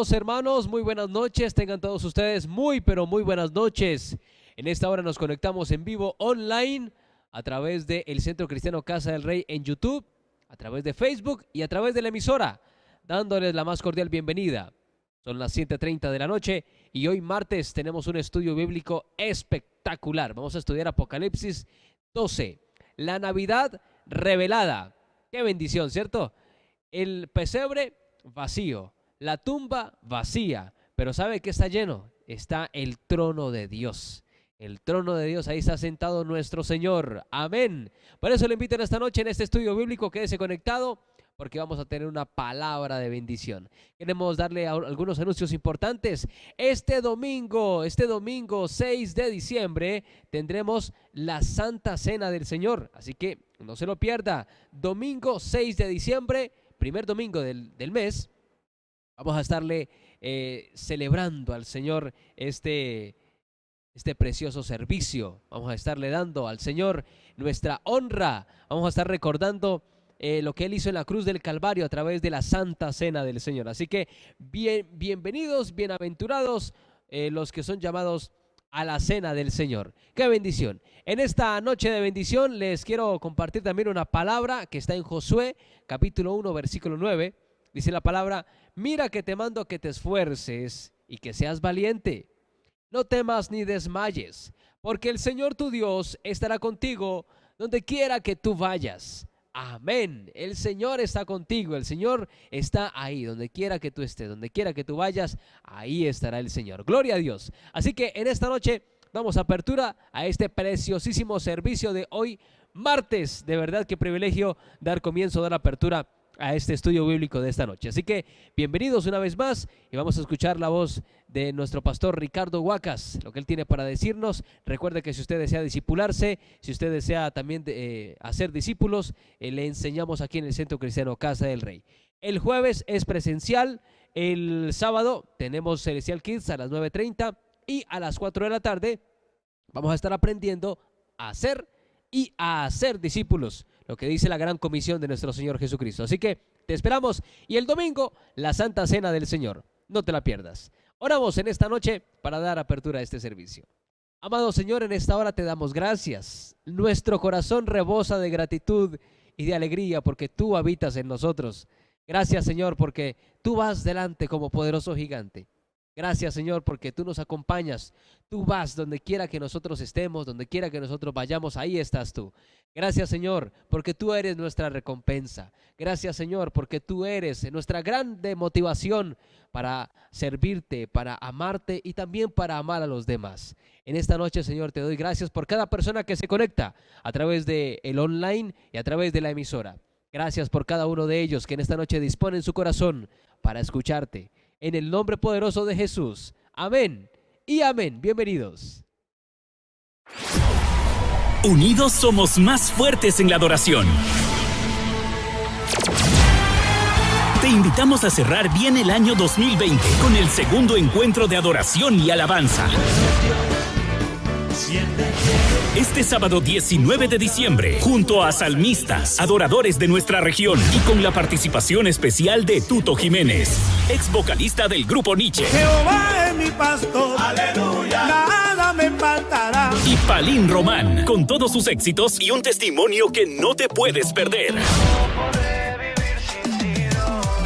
Amados hermanos, muy buenas noches, tengan todos ustedes muy pero muy buenas noches. En esta hora nos conectamos en vivo online a través del Centro Cristiano Casa del Rey en YouTube, a través de Facebook y a través de la emisora, dándoles la más cordial bienvenida. Son las 7:30 de la noche y hoy martes tenemos un estudio bíblico espectacular. Vamos a estudiar Apocalipsis 12, la Navidad revelada. Qué bendición, ¿cierto? El pesebre vacío, la tumba vacía, pero ¿sabe qué está lleno? Está el trono de Dios. El trono de Dios, ahí está sentado nuestro Señor. Amén. Por eso le invito en esta noche en este estudio bíblico, quédese conectado, porque vamos a tener una palabra de bendición. Queremos darle algunos anuncios importantes. Este domingo 6 de diciembre, tendremos la Santa Cena del Señor. Así que no se lo pierda. Domingo 6 de diciembre, primer domingo del mes, vamos a estarle celebrando al Señor este precioso servicio. Vamos a estarle dando al Señor nuestra honra. Vamos a estar recordando lo que Él hizo en la cruz del Calvario a través de la Santa Cena del Señor. Así que bienvenidos, bienaventurados los que son llamados a la Cena del Señor. ¡Qué bendición! En esta noche de bendición les quiero compartir también una palabra que está en Josué, capítulo 1, versículo 9. Dice la palabra: mira que te mando que te esfuerces y que seas valiente. No temas ni desmayes, porque el Señor tu Dios estará contigo donde quiera que tú vayas. Amén. El Señor está contigo, el Señor está ahí, donde quiera que tú estés, donde quiera que tú vayas, ahí estará el Señor. Gloria a Dios. Así que en esta noche damos apertura a este preciosísimo servicio de hoy, martes. De verdad qué privilegio dar comienzo, dar apertura a este estudio bíblico de esta noche. Así que bienvenidos una vez más y vamos a escuchar la voz de nuestro pastor Ricardo Huacas, lo que él tiene para decirnos. Recuerde que si usted desea discipularse, si usted desea también hacer discípulos, le enseñamos aquí en el Centro Cristiano Casa del Rey. El jueves es presencial, el sábado tenemos Celestial Kids a las 9:30 y a las 4 de la tarde vamos a estar aprendiendo a hacer y a hacer discípulos, lo que dice la gran comisión de nuestro Señor Jesucristo. Así que te esperamos, y el domingo la Santa Cena del Señor, no te la pierdas. Oramos en esta noche para dar apertura a este servicio. Amado Señor, en esta hora te damos gracias. Nuestro corazón rebosa de gratitud y de alegría porque tú habitas en nosotros. Gracias, Señor, porque tú vas delante como poderoso gigante. Gracias, Señor, porque tú nos acompañas. Tú vas donde quiera que nosotros estemos, donde quiera que nosotros vayamos, ahí estás tú. Gracias, Señor, porque tú eres nuestra recompensa. Gracias, Señor, porque tú eres nuestra grande motivación para servirte, para amarte y también para amar a los demás. En esta noche, Señor, te doy gracias por cada persona que se conecta a través del online y a través de la emisora. Gracias por cada uno de ellos que en esta noche disponen su corazón para escucharte. En el nombre poderoso de Jesús. Amén y amén. Bienvenidos. Unidos somos más fuertes en la adoración. Te invitamos a cerrar bien el año 2020 con el segundo encuentro de adoración y alabanza. Este sábado 19 de diciembre, junto a salmistas, adoradores de nuestra región y con la participación especial de Tuto Jiménez, ex vocalista del grupo Nietzsche. Jehová es mi pastor, aleluya, nada me faltará. Y Palín Román, con todos sus éxitos y un testimonio que no te puedes perder.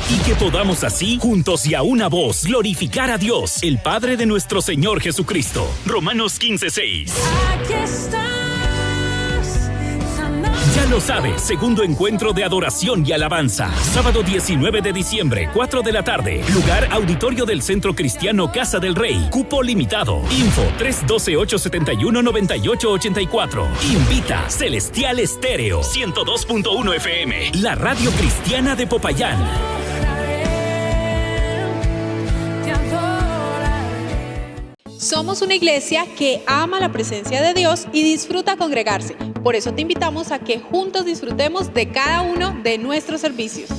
Y que podamos así, juntos y a una voz, glorificar a Dios, el Padre de nuestro Señor Jesucristo. Romanos 15:6. Aquí estás, Ya lo sabes, segundo encuentro de adoración y alabanza. Sábado 19 de diciembre, 4 de la tarde. Lugar, auditorio del Centro Cristiano Casa del Rey. Cupo limitado. Info 312-871-9884. Invita Celestial Estéreo 102.1 FM. La radio cristiana de Popayán. Somos una iglesia que ama la presencia de Dios y disfruta congregarse. Por eso te invitamos a que juntos disfrutemos de cada uno de nuestros servicios.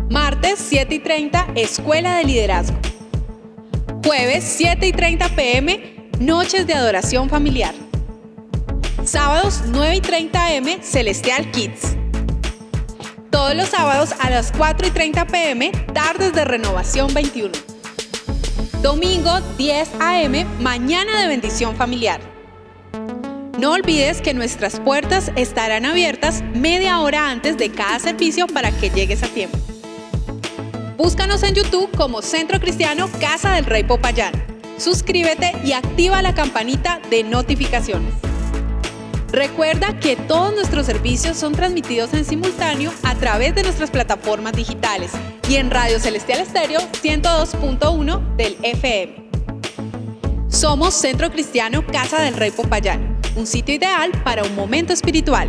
Martes 7:30, Escuela de Liderazgo. Jueves 7:30 p.m, Noches de Adoración Familiar. Sábados 9:30 a.m, Celestial Kids. Todos los sábados a las 4:30 p.m, Tardes de Renovación 21. Domingo 10 a.m., mañana de bendición familiar. No olvides que nuestras puertas estarán abiertas media hora antes de cada servicio para que llegues a tiempo. Búscanos en YouTube como Centro Cristiano Casa del Rey Popayán. Suscríbete y activa la campanita de notificaciones. Recuerda que todos nuestros servicios son transmitidos en simultáneo a través de nuestras plataformas digitales y en Radio Celestial Estéreo 102.1 del FM. Somos Centro Cristiano Casa del Rey Popayán, un sitio ideal para un momento espiritual.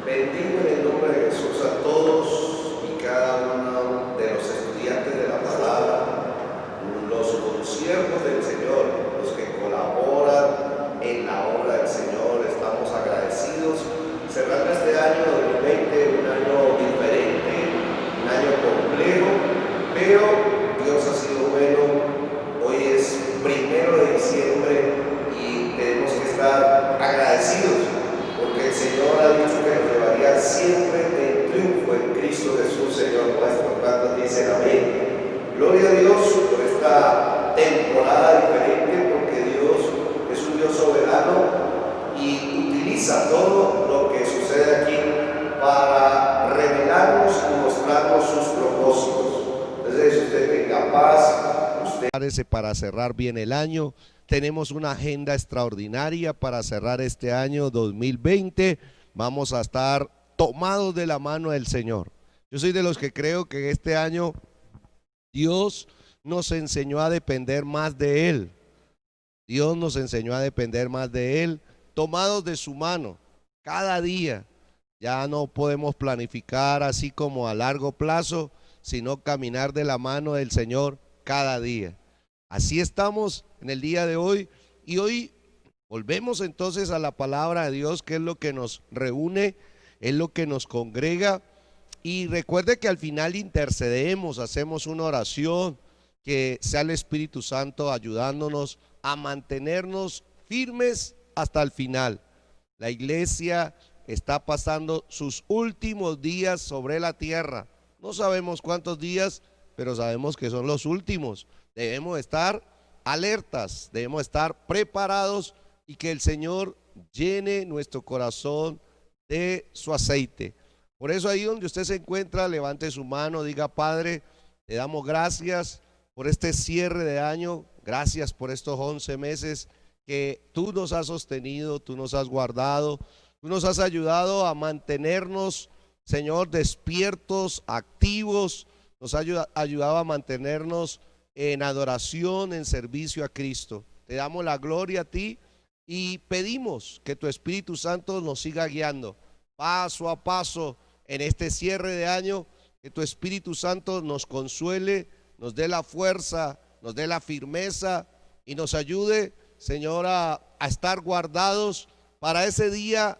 Bendigo en el nombre de Jesús a todos y cada uno de los estudiantes de la palabra, los consiervos del Señor, los que colaboran en la obra del Señor. Estamos agradecidos cerrando este año 2020, un año diferente, un año complejo, pero Dios ha sido bueno. Hoy es 1 de diciembre y tenemos que estar agradecidos porque el Señor ha dicho que nos llevaría siempre en triunfo en Cristo Jesús, Señor nuestro. ¿Cuántos dicen amén? Gloria a Dios por esta temporada diferente, porque Dios es un Dios soberano y utiliza todo lo que sucede aquí para revelarnos y mostrarnos sus propósitos. Entonces, usted tenga paz. Prepárese para cerrar bien el año. Tenemos una agenda extraordinaria para cerrar este año 2020. Vamos a estar tomados de la mano del Señor. Yo soy de los que creo que este año Dios nos enseñó a depender más de Él. Dios nos enseñó a depender más de Él, tomados de su mano cada día. Ya no podemos planificar así como a largo plazo, sino caminar de la mano del Señor cada día. Así estamos en el día de hoy, y hoy volvemos entonces a la palabra de Dios, que es lo que nos reúne, es lo que nos congrega. Y recuerde que al final intercedemos, hacemos una oración, que sea el Espíritu Santo ayudándonos a mantenernos firmes hasta el final. La iglesia está pasando sus últimos días sobre la tierra. No sabemos cuántos días, pero sabemos que son los últimos. Debemos estar alertas, debemos estar preparados, y que el Señor llene nuestro corazón de su aceite. Por eso, ahí donde usted se encuentra, levante su mano, diga: Padre, te damos gracias por este cierre de año, gracias por estos 11 meses que tú nos has sostenido, tú nos has guardado, tú nos has ayudado a mantenernos, Señor, despiertos, activos, nos ha ayudado a mantenernos en adoración, en servicio a Cristo. Te damos la gloria a ti y pedimos que tu Espíritu Santo nos siga guiando paso a paso en este cierre de año, que tu Espíritu Santo nos consuele, nos dé la fuerza, nos dé la firmeza y nos ayude, Señor, a estar guardados para ese día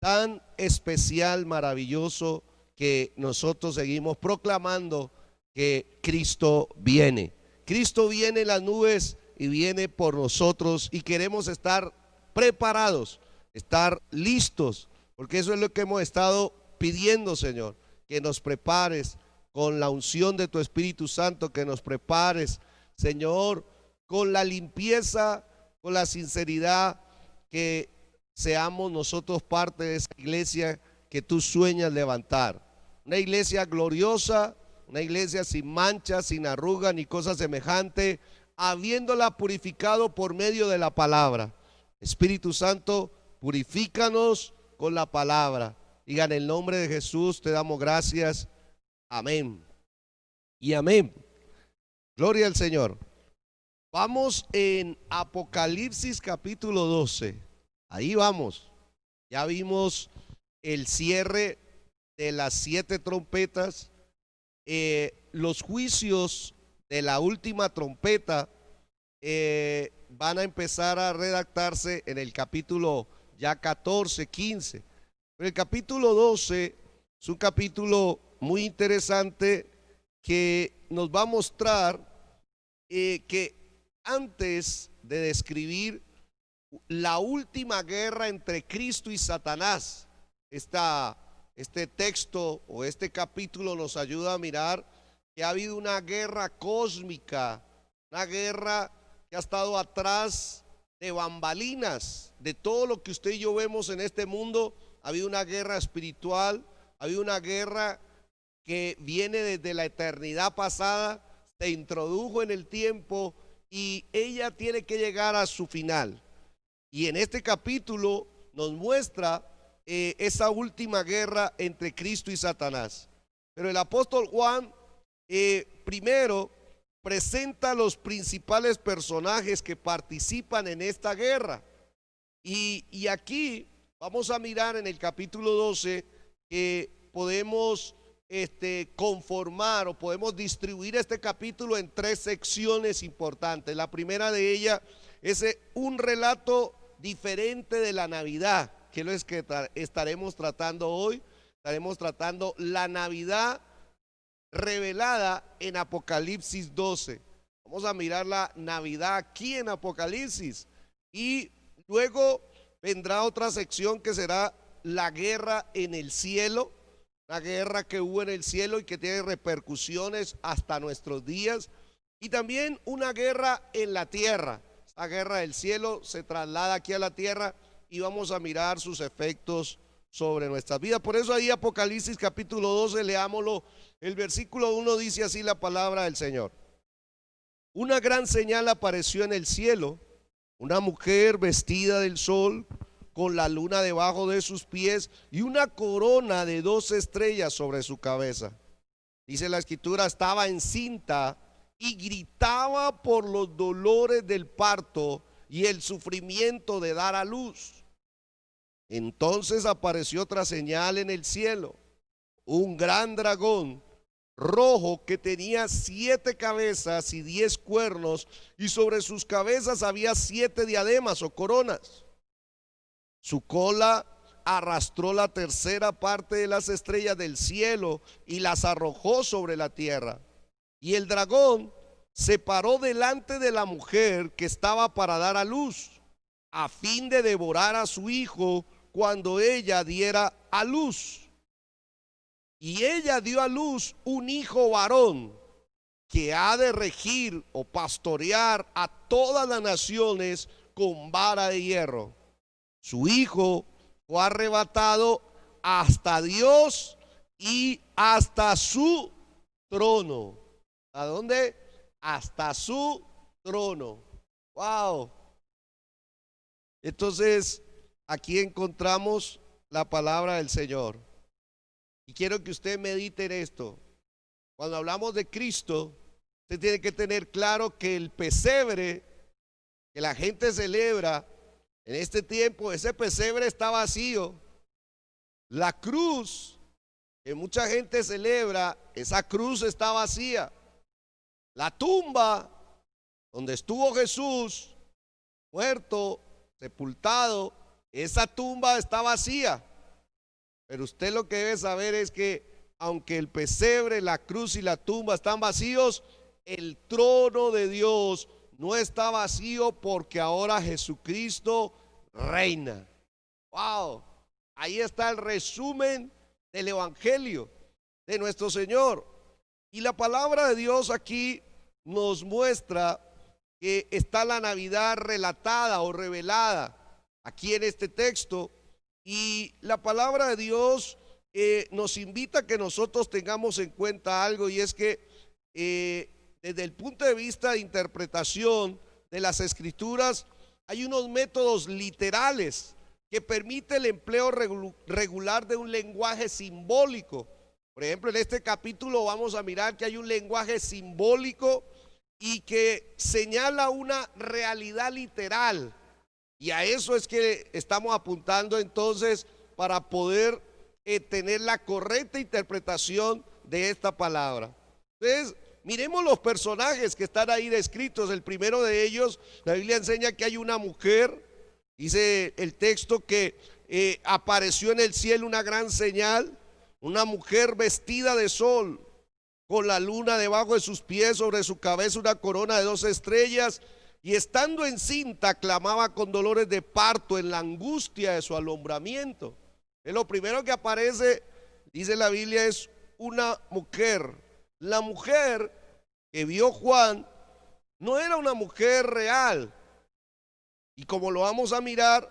tan especial, maravilloso, que nosotros seguimos proclamando que Cristo viene. Cristo viene en las nubes y viene por nosotros, y queremos estar preparados, estar listos, porque eso es lo que hemos estado pidiendo, Señor, que nos prepares con la unción de tu Espíritu Santo, que nos prepares, Señor, con la limpieza, con la sinceridad, que seamos nosotros parte de esa iglesia que tú sueñas levantar, una iglesia gloriosa, una iglesia sin mancha, sin arruga ni cosa semejante, habiéndola purificado por medio de la palabra. Espíritu Santo, purifícanos con la palabra. Digan: en el nombre de Jesús te damos gracias. Amén y amén. Gloria al Señor. Vamos en Apocalipsis capítulo 12. Ahí vamos. Ya vimos el cierre de las 7 trompetas. Los juicios de la última trompeta van a empezar a redactarse en el capítulo ya 14, 15. Pero el capítulo 12 es un capítulo muy interesante que nos va a mostrar que antes de describir la última guerra entre Cristo y Satanás, este texto o este capítulo nos ayuda a mirar que ha habido una guerra cósmica, una guerra que ha estado atrás de bambalinas, de todo lo que usted y yo vemos en este mundo. Ha habido una guerra espiritual, ha habido una guerra que viene desde la eternidad pasada, se introdujo en el tiempo y ella tiene que llegar a su final. Y en este capítulo nos muestra esa última guerra entre Cristo y Satanás. Pero el apóstol Juan primero presenta los principales personajes que participan en esta guerra. Y aquí vamos a mirar en el capítulo 12 que podemos conformar o podemos distribuir este capítulo en 3 secciones importantes. La primera de ellas es un relato diferente de la Navidad, que es lo que estaremos tratando hoy. Estaremos tratando la Navidad revelada en Apocalipsis 12. Vamos a mirar la Navidad aquí en Apocalipsis y luego vendrá otra sección que será la guerra en el cielo, la guerra que hubo en el cielo y que tiene repercusiones hasta nuestros días, y también una guerra en la tierra. La guerra del cielo se traslada aquí a la tierra y vamos a mirar sus efectos sobre nuestras vidas. Por eso ahí Apocalipsis capítulo 12, leámoslo. El versículo 1 dice así la palabra del Señor: una gran señal apareció en el cielo, una mujer vestida del sol, con la luna debajo de sus pies y una corona de 12 estrellas sobre su cabeza. Dice la escritura, estaba encinta y gritaba por los dolores del parto y el sufrimiento de dar a luz. Entonces apareció otra señal en el cielo, un gran dragón rojo que tenía 7 cabezas y 10 cuernos, y sobre sus cabezas había 7 diademas o coronas. Su cola arrastró la tercera parte de las estrellas del cielo y las arrojó sobre la tierra. Y el dragón se paró delante de la mujer que estaba para dar a luz, a fin de devorar a su hijo cuando ella diera a luz. Y ella dio a luz un hijo varón que ha de regir o pastorear a todas las naciones con vara de hierro. Su hijo fue arrebatado hasta Dios y hasta su trono. ¿A dónde? Hasta su trono. Wow. Entonces, aquí encontramos la palabra del Señor. Y quiero que usted medite en esto. Cuando hablamos de Cristo, usted tiene que tener claro que el pesebre que la gente celebra en este tiempo, ese pesebre está vacío. La cruz que mucha gente celebra, esa cruz está vacía. La tumba donde estuvo Jesús, muerto, sepultado, esa tumba está vacía. Pero usted lo que debe saber es que aunque el pesebre, la cruz y la tumba están vacíos, el trono de Dios no está vacío, porque ahora Jesucristo reina. Wow, ahí está el resumen del evangelio de nuestro Señor. Y la palabra de Dios aquí nos muestra que está la Navidad relatada o revelada aquí en este texto. Y la palabra de Dios nos invita a que nosotros tengamos en cuenta algo, y es que desde el punto de vista de interpretación de las escrituras, hay unos métodos literales que permiten el empleo regular de un lenguaje simbólico. Por ejemplo, en este capítulo vamos a mirar que hay un lenguaje simbólico y que señala una realidad literal. Y a eso es que estamos apuntando entonces para poder tener la correcta interpretación de esta palabra. Entonces, miremos los personajes que están ahí descritos. El primero de ellos, la Biblia enseña que hay una mujer. Dice el texto que apareció en el cielo una gran señal, una mujer vestida de sol, con la luna debajo de sus pies, sobre su cabeza una corona de 12 estrellas, y estando encinta clamaba con dolores de parto en la angustia de su alumbramiento. Es lo primero que aparece, dice la Biblia, es una mujer. la mujer que vio Juan no era una mujer real. Y como lo vamos a mirar,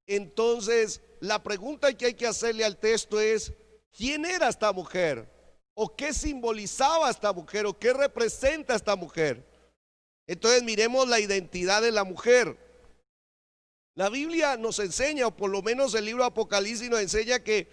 entonces la pregunta que hay que hacerle al texto es: ¿quién era esta mujer? ¿O qué simbolizaba esta mujer? ¿O qué representa esta mujer? Entonces miremos la identidad de la mujer. La Biblia nos enseña, o por lo menos el libro de Apocalipsis nos enseña, que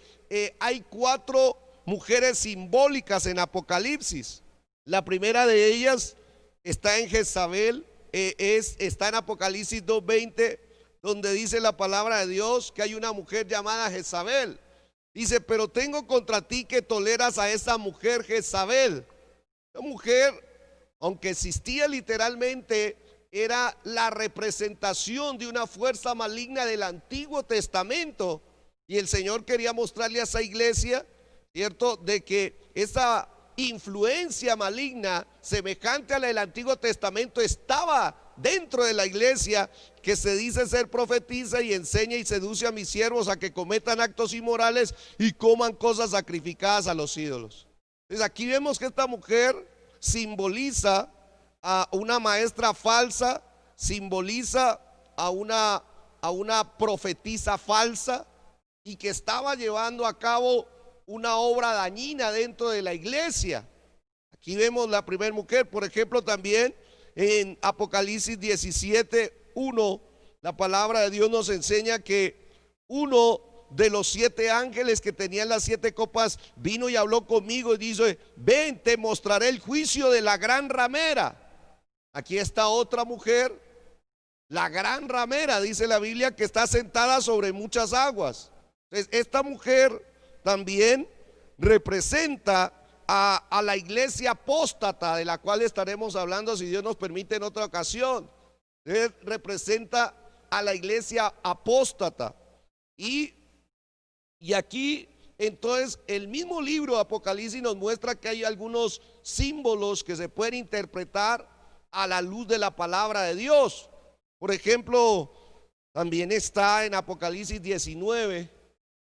hay 4 mujeres simbólicas en Apocalipsis. La primera de ellas está en Jezabel, está en Apocalipsis 2:20, donde dice la palabra de Dios que hay una mujer llamada Jezabel. Dice: pero tengo contra ti que toleras a esa mujer Jezabel. La mujer, aunque existía literalmente, era la representación de una fuerza maligna del Antiguo Testamento. Y el Señor quería mostrarle a esa iglesia, ¿cierto?, de que esa influencia maligna semejante a la del Antiguo Testamento estaba dentro de la iglesia, que se dice ser profetiza y enseña y seduce a mis siervos a que cometan actos inmorales y coman cosas sacrificadas a los ídolos. Entonces aquí vemos que esta mujer simboliza a una maestra falsa, simboliza a una profetisa falsa, y que estaba llevando a cabo una obra dañina dentro de la iglesia. Aquí vemos la primera mujer. Por ejemplo, también en Apocalipsis 17:1, la palabra de Dios nos enseña que uno de los 7 ángeles que tenían las 7 copas vino y habló conmigo y dice: ven, te mostraré el juicio de la gran ramera. Aquí está otra mujer, la gran ramera, dice la Biblia, que está sentada sobre muchas aguas. Entonces, esta mujer también representa a la iglesia apóstata, de la cual estaremos hablando, si Dios nos permite, en otra ocasión. Representa a la iglesia apóstata. Y aquí entonces el mismo libro de Apocalipsis nos muestra que hay algunos símbolos que se pueden interpretar a la luz de la palabra de Dios. Por ejemplo, también está en Apocalipsis 19,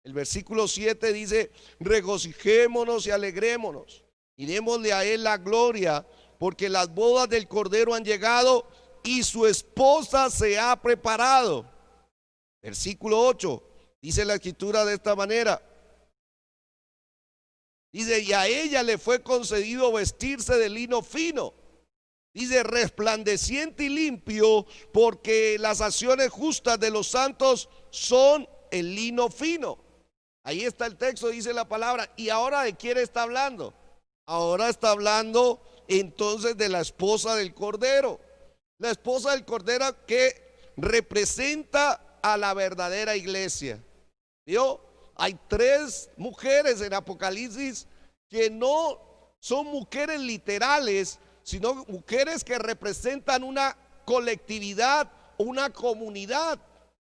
el versículo 7 dice: regocijémonos y alegrémonos y démosle a él la gloria, porque las bodas del Cordero han llegado y su esposa se ha preparado. Versículo 8, dice la escritura de esta manera. Dice: y a ella le fue concedido vestirse de lino fino. Dice: resplandeciente y limpio, porque las acciones justas de los santos son el lino fino. Ahí está el texto, dice la palabra. ¿Y ahora de quién está hablando? Ahora está hablando entonces de la esposa del Cordero. La esposa del Cordero, que representa a la verdadera iglesia. ¿Vio? Hay 3 mujeres en Apocalipsis que no son mujeres literales, sino mujeres que representan una colectividad, una comunidad.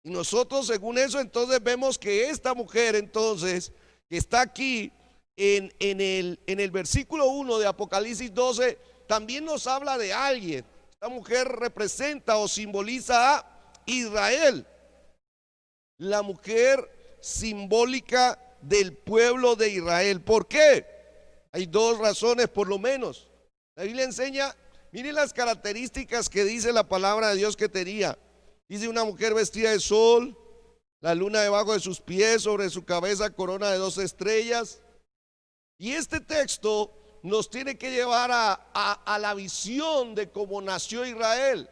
Y nosotros, según eso, entonces vemos que esta mujer, entonces, que está aquí en el versículo 1 de Apocalipsis 12, también nos habla de alguien. Esta mujer representa o simboliza a Israel, la mujer simbólica del pueblo de Israel. ¿Por qué? Hay 2 razones por lo menos. La Biblia enseña, miren las características que dice la palabra de Dios que tenía. Dice: una mujer vestida de sol, la luna debajo de sus pies, sobre su cabeza corona de 2 estrellas. Y este texto nos tiene que llevar a la visión de cómo nació Israel.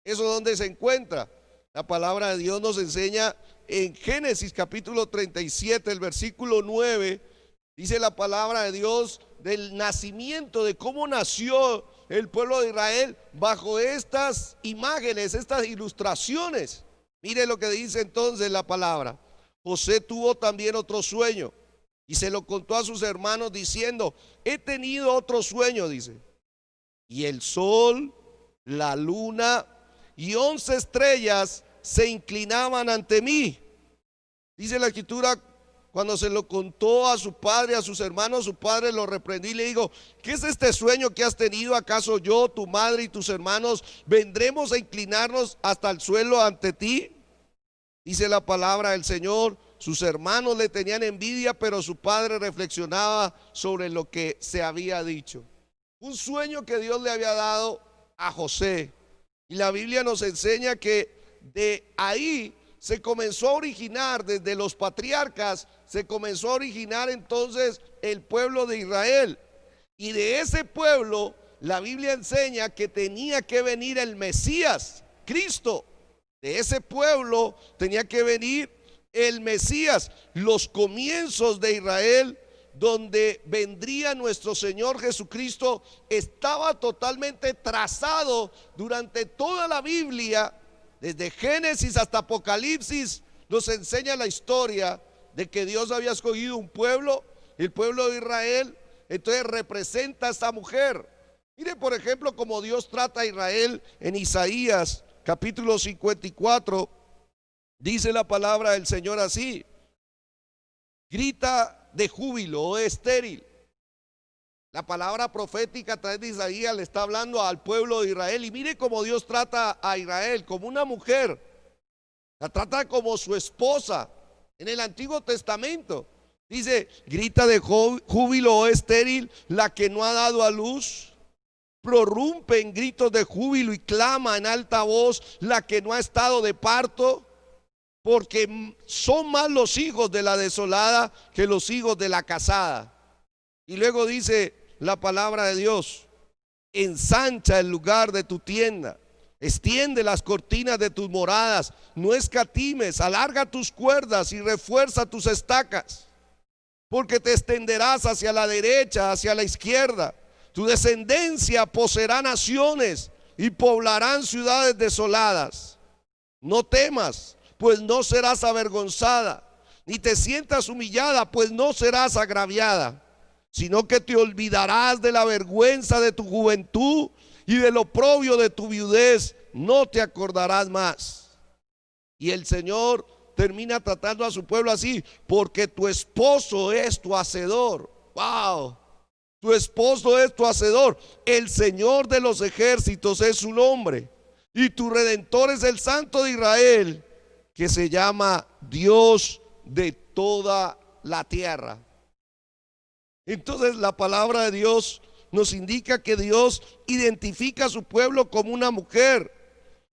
¿Eso dónde se encuentra? La palabra de Dios nos enseña en Génesis capítulo 37, el versículo 9. Dice la palabra de Dios del nacimiento, de cómo nació el pueblo de Israel bajo estas imágenes, estas ilustraciones. Mire lo que dice entonces la palabra. José tuvo también otro sueño y se lo contó a sus hermanos diciendo: he tenido otro sueño, dice, y el sol, la luna y 11 estrellas se inclinaban ante mí. Dice la escritura: cuando se lo contó a su padre, a sus hermanos, su padre lo reprendió y le dijo: ¿qué es este sueño que has tenido? ¿Acaso yo, tu madre y tus hermanos vendremos a inclinarnos hasta el suelo ante ti? Dice la palabra del Señor: sus hermanos le tenían envidia, pero su padre reflexionaba sobre lo que se había dicho. Un sueño que Dios le había dado a José. Y la Biblia nos enseña que de ahí se comenzó a originar, desde los patriarcas, se comenzó a originar entonces el pueblo de Israel. Y de ese pueblo, la Biblia enseña que tenía que venir el Mesías, Cristo. De ese pueblo tenía que venir el Mesías, los comienzos de Israel, donde vendría nuestro Señor Jesucristo, estaba totalmente trazado durante toda la Biblia. Desde Génesis hasta Apocalipsis nos enseña la historia de que Dios había escogido un pueblo, el pueblo de Israel. Entonces representa a esta mujer. Mire, por ejemplo, cómo Dios trata a Israel en Isaías capítulo 54. Dice la palabra del Señor así: grita de júbilo, oh estéril. La palabra profética a través de Isaías le está hablando al pueblo de Israel. Y mire cómo Dios trata a Israel como una mujer. La trata como su esposa. En el Antiguo Testamento dice: grita de júbilo, oh estéril, la que no ha dado a luz. Prorrumpe en gritos de júbilo y clama en alta voz la que no ha estado de parto. Porque son más los hijos de la desolada que los hijos de la casada. Y luego dice la palabra de Dios: ensancha el lugar de tu tienda, extiende las cortinas de tus moradas, no escatimes, alarga tus cuerdas y refuerza tus estacas, porque te extenderás hacia la derecha, hacia la izquierda. Tu descendencia poseerá naciones y poblarán ciudades desoladas. No temas, pues no serás avergonzada, ni te sientas humillada, pues no serás agraviada, sino que te olvidarás de la vergüenza de tu juventud y del oprobio de tu viudez, no te acordarás más. Y el Señor termina tratando a su pueblo así: porque tu esposo es tu hacedor. ¡Wow! Tu esposo es tu hacedor. El Señor de los ejércitos es su nombre, y tu Redentor es el Santo de Israel, que se llama Dios de toda la tierra. Entonces la palabra de Dios nos indica que Dios identifica a su pueblo como una mujer.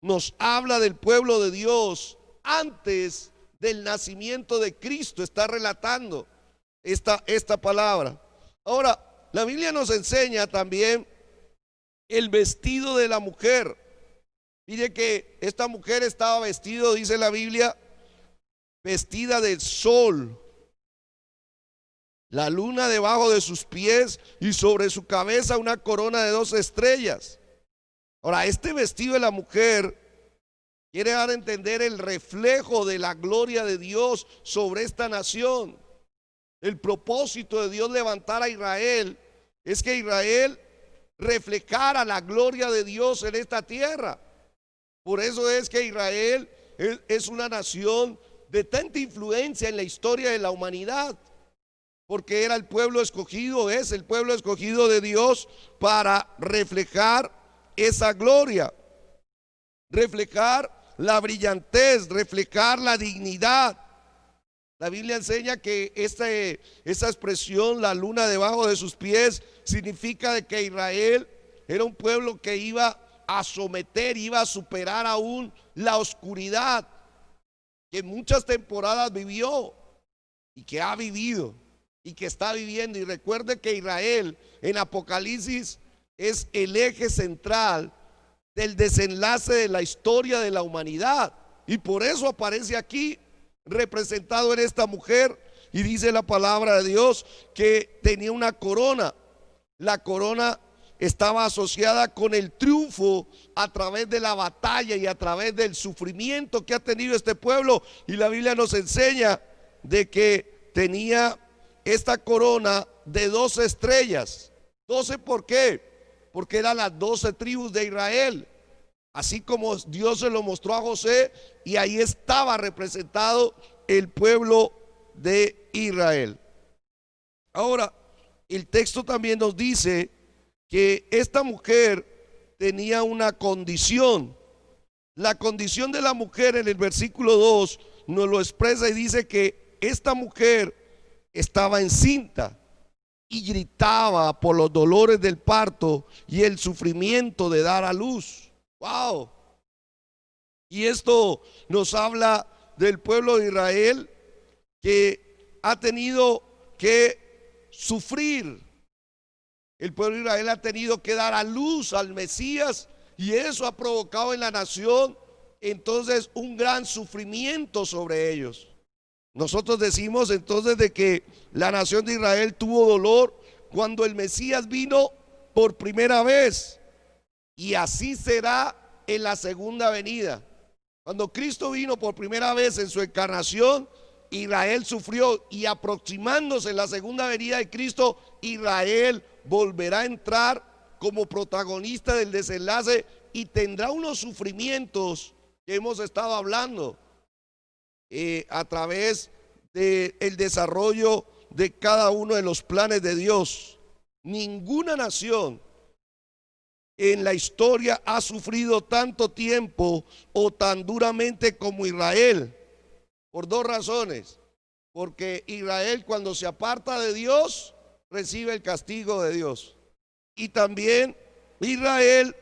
Nos habla del pueblo de Dios antes del nacimiento de Cristo. Está relatando esta palabra. Ahora, la Biblia nos enseña también el vestido de la mujer. Mire que esta mujer estaba vestida, dice la Biblia, vestida del sol, la luna debajo de sus pies y sobre su cabeza una corona de 2 estrellas. Ahora, este vestido de la mujer quiere dar a entender el reflejo de la gloria de Dios sobre esta nación. El propósito de Dios levantar a Israel es que Israel reflejara la gloria de Dios en esta tierra. Por eso es que Israel es una nación de tanta influencia en la historia de la humanidad, porque era el pueblo escogido, es el pueblo escogido de Dios para reflejar esa gloria, reflejar la brillantez, reflejar la dignidad. La Biblia enseña que esa expresión, la luna debajo de sus pies, significa de que Israel era un pueblo que iba a someter, iba a superar aún la oscuridad que en muchas temporadas vivió y que ha vivido y que está viviendo. Y recuerde que Israel en Apocalipsis es el eje central del desenlace de la historia de la humanidad, y por eso aparece aquí representado en esta mujer. Y dice la palabra de Dios que tenía una corona. La corona estaba asociada con el triunfo a través de la batalla y a través del sufrimiento que ha tenido este pueblo. Y la Biblia nos enseña de que tenía esta corona de 12 estrellas. 12, ¿por qué? Porque eran las 12 tribus de Israel, así como Dios se lo mostró a José, y ahí estaba representado el pueblo de Israel. Ahora, el texto también nos dice que esta mujer tenía una condición. La condición de la mujer en el versículo 2 nos lo expresa y dice que esta mujer estaba encinta y gritaba por los dolores del parto y el sufrimiento de dar a luz. ¡Wow! Y esto nos habla del pueblo de Israel que ha tenido que sufrir. El pueblo de Israel ha tenido que dar a luz al Mesías y eso ha provocado en la nación entonces un gran sufrimiento sobre ellos. Nosotros decimos entonces de que la nación de Israel tuvo dolor cuando el Mesías vino por primera vez, y así será en la segunda venida. Cuando Cristo vino por primera vez en su encarnación, Israel sufrió, y aproximándose la segunda venida de Cristo, Israel volverá a entrar como protagonista del desenlace y tendrá unos sufrimientos que hemos estado hablando a través del desarrollo de cada uno de los planes de Dios. Ninguna nación en la historia ha sufrido tanto tiempo o tan duramente como Israel, por dos razones. Porque Israel, cuando se aparta de Dios, recibe el castigo de Dios, y también Israel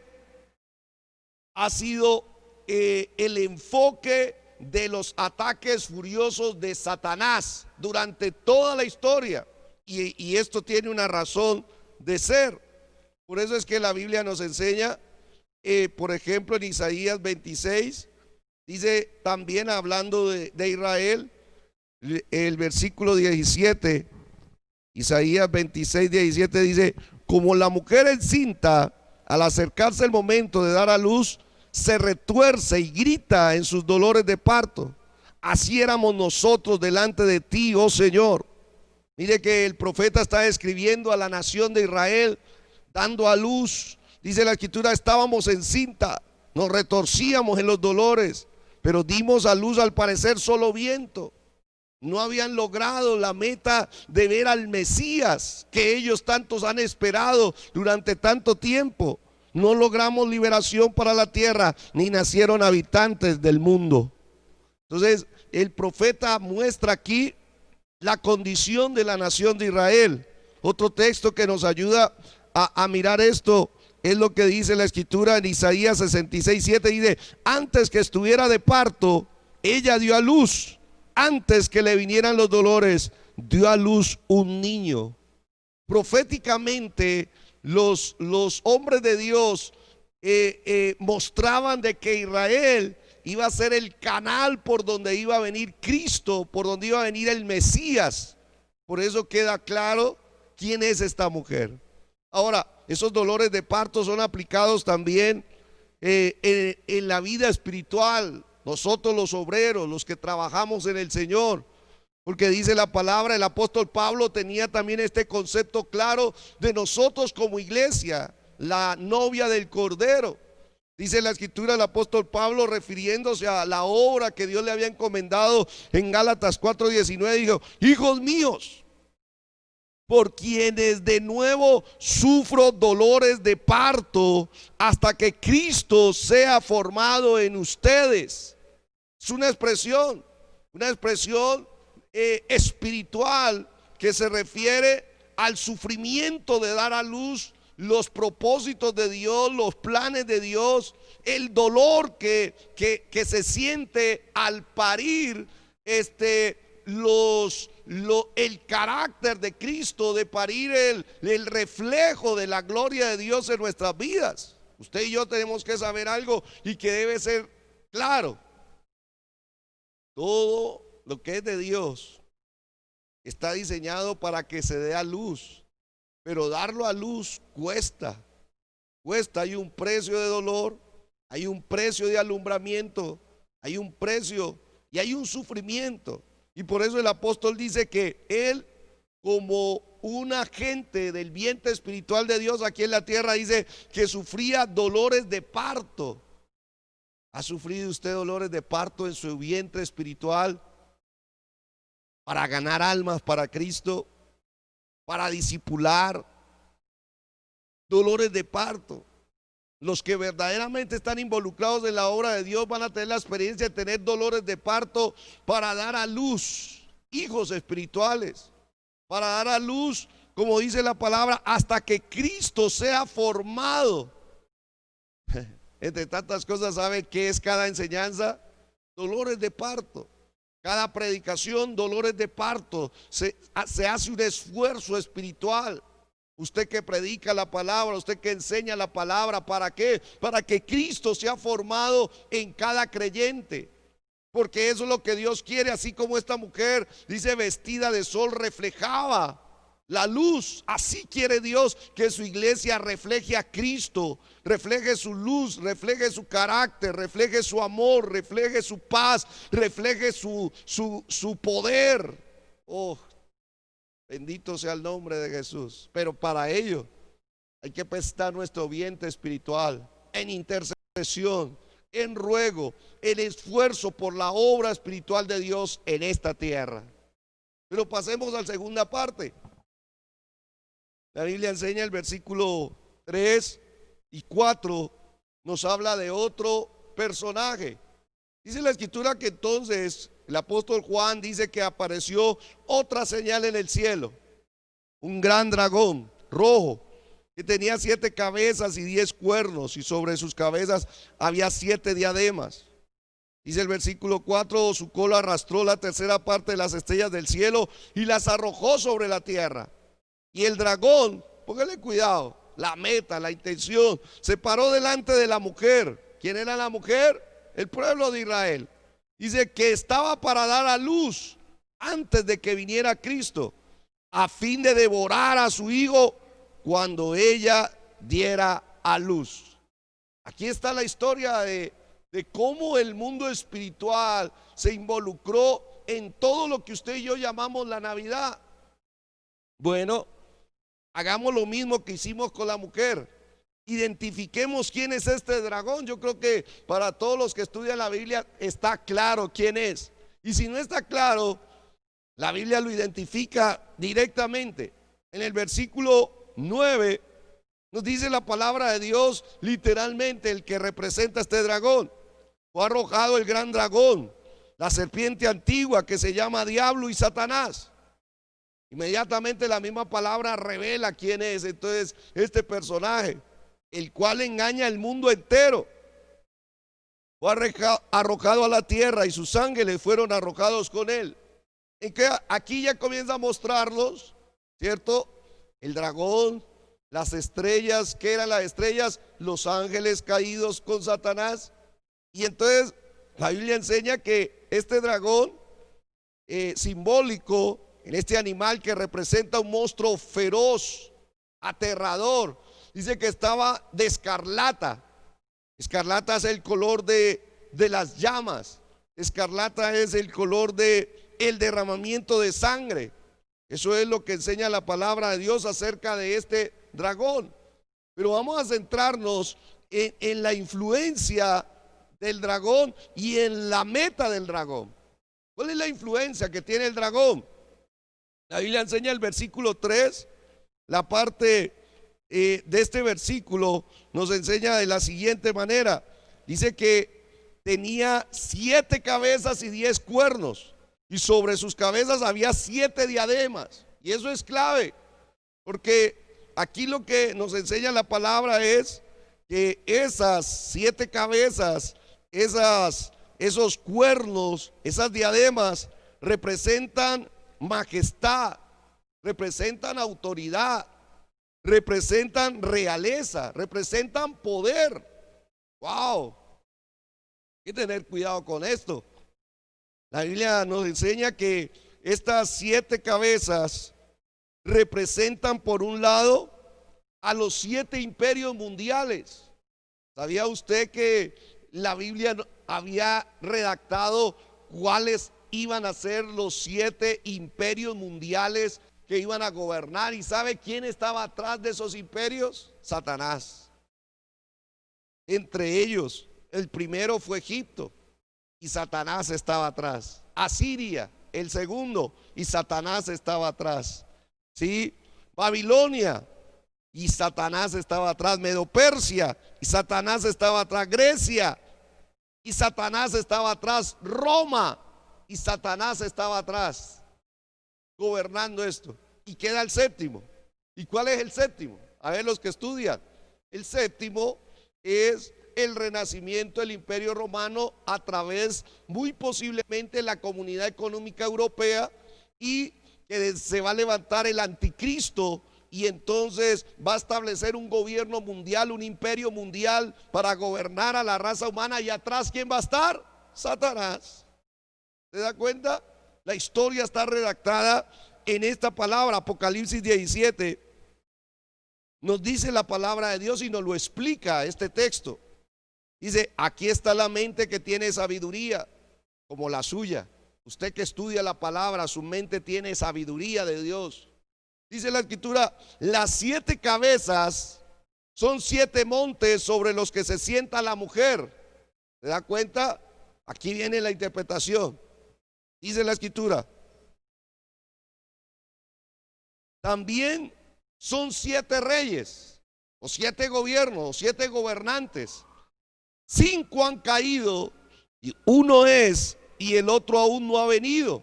ha sido el enfoque de los ataques furiosos de Satanás durante toda la historia, y esto tiene una razón de ser. Por eso es que la Biblia nos enseña, por ejemplo, en Isaías 26, dice también hablando de Israel, el versículo 17, Isaías 26, 17 dice: como la mujer encinta, al acercarse el momento de dar a luz, se retuerce y grita en sus dolores de parto, así éramos nosotros delante de ti, oh Señor. Mire que el profeta está describiendo a la nación de Israel dando a luz. Dice la escritura: estábamos encinta, nos retorcíamos en los dolores, pero dimos a luz al parecer solo viento. No habían logrado la meta de ver al Mesías que ellos tantos han esperado durante tanto tiempo. No logramos liberación para la tierra, ni nacieron habitantes del mundo. Entonces el profeta muestra aquí la condición de la nación de Israel. Otro texto que nos ayuda a mirar esto es lo que dice la escritura en Isaías 66, 7. Dice: antes que estuviera de parto, ella dio a luz. Antes que le vinieran los dolores, dio a luz un niño. Proféticamente, los hombres de Dios mostraban de que Israel iba a ser el canal por donde iba a venir Cristo, por donde iba a venir el Mesías. Por eso queda claro quién es esta mujer. Ahora, esos dolores de parto son aplicados también en la vida espiritual. Nosotros los obreros, los que trabajamos en el Señor, porque dice la palabra, el apóstol Pablo tenía también este concepto claro de nosotros como iglesia, la novia del Cordero. Dice la escritura el apóstol Pablo, refiriéndose a la obra que Dios le había encomendado en Gálatas 4:19, dijo: hijos míos, por quienes de nuevo sufro dolores de parto hasta que Cristo sea formado en ustedes. Es una expresión espiritual que se refiere al sufrimiento de dar a luz los propósitos de Dios, los planes de Dios, el dolor que se siente al parir el carácter de Cristo, de parir el reflejo de la gloria de Dios en nuestras vidas. Usted y yo tenemos que saber algo y que debe ser claro. Todo lo que es de Dios está diseñado para que se dé a luz, pero darlo a luz cuesta. Hay un precio de dolor, hay un precio de alumbramiento, hay un precio y hay un sufrimiento. Y por eso el apóstol dice que él, como un agente del vientre espiritual de Dios aquí en la tierra, dice que sufría dolores de parto. ¿Ha sufrido usted dolores de parto en su vientre espiritual para ganar almas para Cristo, para discipular? Dolores de parto. Los que verdaderamente están involucrados en la obra de Dios van a tener la experiencia de tener dolores de parto para dar a luz. hijos espirituales, para dar a luz, como dice la palabra, hasta que Cristo sea formado. Entre tantas cosas, ¿sabe qué es cada enseñanza? Dolores de parto. Cada predicación, dolores de parto. Se hace un esfuerzo espiritual. Usted que predica la palabra, usted que enseña la palabra, ¿para qué? Para que Cristo sea formado en cada creyente. Porque eso es lo que Dios quiere, así como esta mujer, dice, vestida de sol, reflejaba la luz. Así quiere Dios que su iglesia refleje a Cristo, refleje su luz, refleje su carácter, refleje su amor, refleje su paz, refleje su poder. Oh, bendito sea el nombre de Jesús. Pero para ello hay que prestar nuestro vientre espiritual en intercesión, en ruego, en esfuerzo por la obra espiritual de Dios en esta tierra. Pero pasemos a la segunda parte. La Biblia enseña, el versículo 3 y 4 nos habla de otro personaje. Dice la escritura que entonces el apóstol Juan dice que apareció otra señal en el cielo, un gran dragón rojo que tenía 7 cabezas y 10 cuernos, y sobre sus cabezas había 7 diademas. Dice el versículo 4, su cola arrastró la tercera parte de las estrellas del cielo y las arrojó sobre la tierra. Y el dragón, póngale cuidado, la meta, la intención, se paró delante de la mujer. ¿Quién era la mujer? El pueblo de Israel. Dice que estaba para dar a luz antes de que viniera Cristo, a fin de devorar a su hijo cuando ella diera a luz. Aquí está la historia de cómo el mundo espiritual se involucró en todo lo que usted y yo llamamos la Navidad. Bueno, hagamos lo mismo que hicimos con la mujer. Identifiquemos quién es este dragón. Yo creo que para todos los que estudian la Biblia está claro quién es. Y si no está claro, la Biblia lo identifica directamente. En el versículo 9 nos dice la palabra de Dios, literalmente el que representa a este dragón. Fue arrojado el gran dragón, la serpiente antigua que se llama Diablo y Satanás. Inmediatamente la misma palabra revela quién es entonces este personaje, el cual engaña al mundo entero. Fue arrojado a la tierra y sus ángeles fueron arrojados con él. En que aquí ya comienza a mostrarlos, ¿cierto? El dragón, las estrellas. ¿Qué eran las estrellas? Los ángeles caídos con Satanás. Y entonces la Biblia enseña que este dragón simbólico, en este animal que representa un monstruo feroz, aterrador, dice que estaba de escarlata. Escarlata es el color de las llamas. Escarlata es el color de el derramamiento de sangre. Eso es lo que enseña la palabra de Dios acerca de este dragón. Pero vamos a centrarnos en la influencia del dragón y en la meta del dragón. ¿Cuál es la influencia que tiene el dragón? La Biblia enseña el versículo 3, la parte de este versículo nos enseña de la siguiente manera. Dice que tenía 7 cabezas y 10 cuernos, y sobre sus cabezas había 7 diademas. Y eso es clave, porque aquí lo que nos enseña la palabra es que esas 7 cabezas, esos cuernos, esas diademas representan majestad, representan autoridad, representan realeza, representan poder. Wow, hay que tener cuidado con esto. La Biblia nos enseña que estas 7 cabezas representan, por un lado, a los 7 imperios mundiales. ¿Sabía usted que la Biblia había redactado cuáles iban a ser los 7 imperios mundiales que iban a gobernar? ¿Y sabe quién estaba atrás de esos imperios? Satanás. Entre ellos, el primero fue Egipto y Satanás estaba atrás. Asiria, el segundo, y Satanás estaba atrás. ¿Sí? Babilonia, y Satanás estaba atrás. Medo-Persia, y Satanás estaba atrás. Grecia, y Satanás estaba atrás. Roma, y Satanás estaba atrás. gobernando esto. Y queda el séptimo. ¿Y cuál es el séptimo? A ver, los que estudian. El séptimo es el renacimiento del Imperio Romano a través, muy posiblemente, la Comunidad Económica Europea, y que se va a levantar el anticristo, y entonces va a establecer un gobierno mundial, un imperio mundial para gobernar a la raza humana. Y atrás, ¿quién va a estar? Satanás. ¿Se da cuenta? La historia está redactada en esta palabra. Apocalipsis 17 nos dice la palabra de Dios y nos lo explica este texto. Dice: aquí está la mente que tiene sabiduría como la suya. Usted que estudia la palabra, su mente tiene sabiduría de Dios. Dice la escritura: las 7 cabezas son 7 montes sobre los que se sienta la mujer. ¿Se da cuenta? Aquí viene la interpretación. Dice la escritura: también son 7 reyes, o 7 gobiernos, o 7 gobernantes. 5 han caído, y uno es, y el otro aún no ha venido.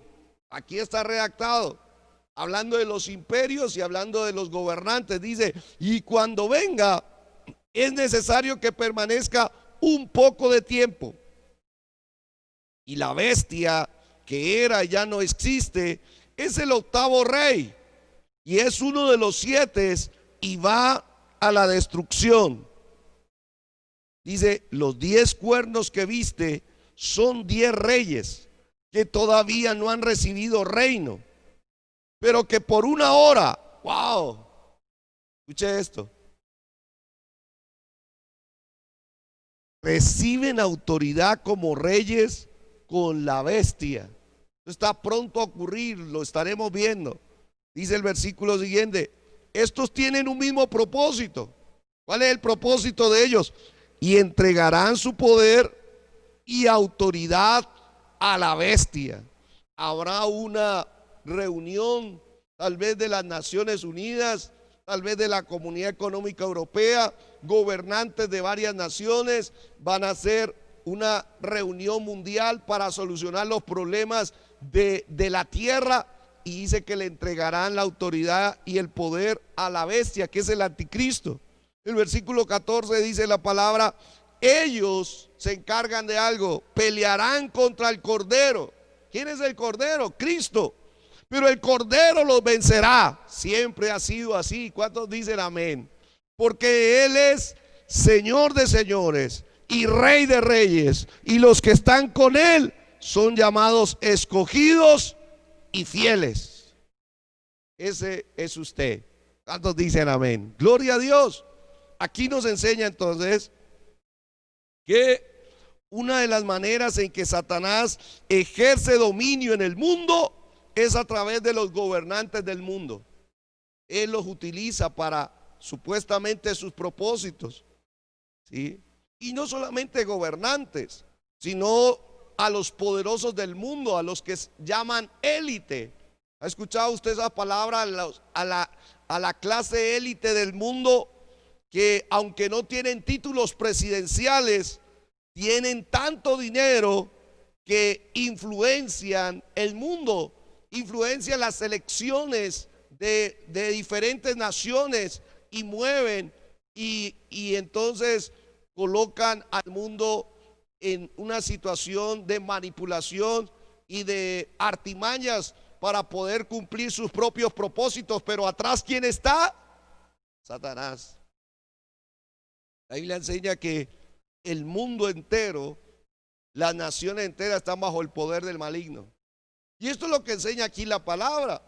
Aquí está redactado, hablando de los imperios y hablando de los gobernantes. Dice: y cuando venga, es necesario que permanezca un poco de tiempo. Y la bestia que era y ya no existe es el 8º rey, y es uno de los 7, y va a la destrucción. Dice: los 10 cuernos que viste son 10 reyes que todavía no han recibido reino, pero que por una hora, wow, escuche esto, reciben autoridad como reyes con la bestia. Está pronto a ocurrir, lo estaremos viendo. Dice el versículo siguiente: estos tienen un mismo propósito. ¿Cuál es el propósito de ellos? Y entregarán su poder y autoridad a la bestia. Habrá una reunión, tal vez de las Naciones Unidas, tal vez de la Comunidad Económica Europea, gobernantes de varias naciones van a hacer una reunión mundial para solucionar los problemas de la tierra, y dice que le entregarán la autoridad y el poder a la bestia, que es el anticristo. El versículo 14 dice la palabra: ellos se encargan de algo, pelearán contra el Cordero. ¿Quién es el Cordero? Cristo. Pero el Cordero los vencerá. Siempre ha sido así. ¿Cuántos dicen amén? Porque Él es Señor de señores y Rey de reyes, y los que están con Él son llamados escogidos y fieles. Ese es usted. ¿Cuántos dicen amén? Gloria a Dios. Aquí nos enseña entonces que una de las maneras en que Satanás ejerce dominio en el mundo es a través de los gobernantes del mundo. Él los utiliza para supuestamente sus propósitos, ¿sí? Y no solamente gobernantes, sino a los poderosos del mundo, a los que llaman élite. ¿Ha escuchado usted esa palabra? A la clase élite del mundo, que aunque no tienen títulos presidenciales, tienen tanto dinero que influencian el mundo, influencian las elecciones de diferentes naciones, y mueven y entonces colocan al mundo en una situación de manipulación y de artimañas para poder cumplir sus propios propósitos. Pero atrás, ¿quién está? Satanás. La Biblia enseña que el mundo entero, las naciones enteras, están bajo el poder del maligno. Y esto es lo que enseña aquí la palabra,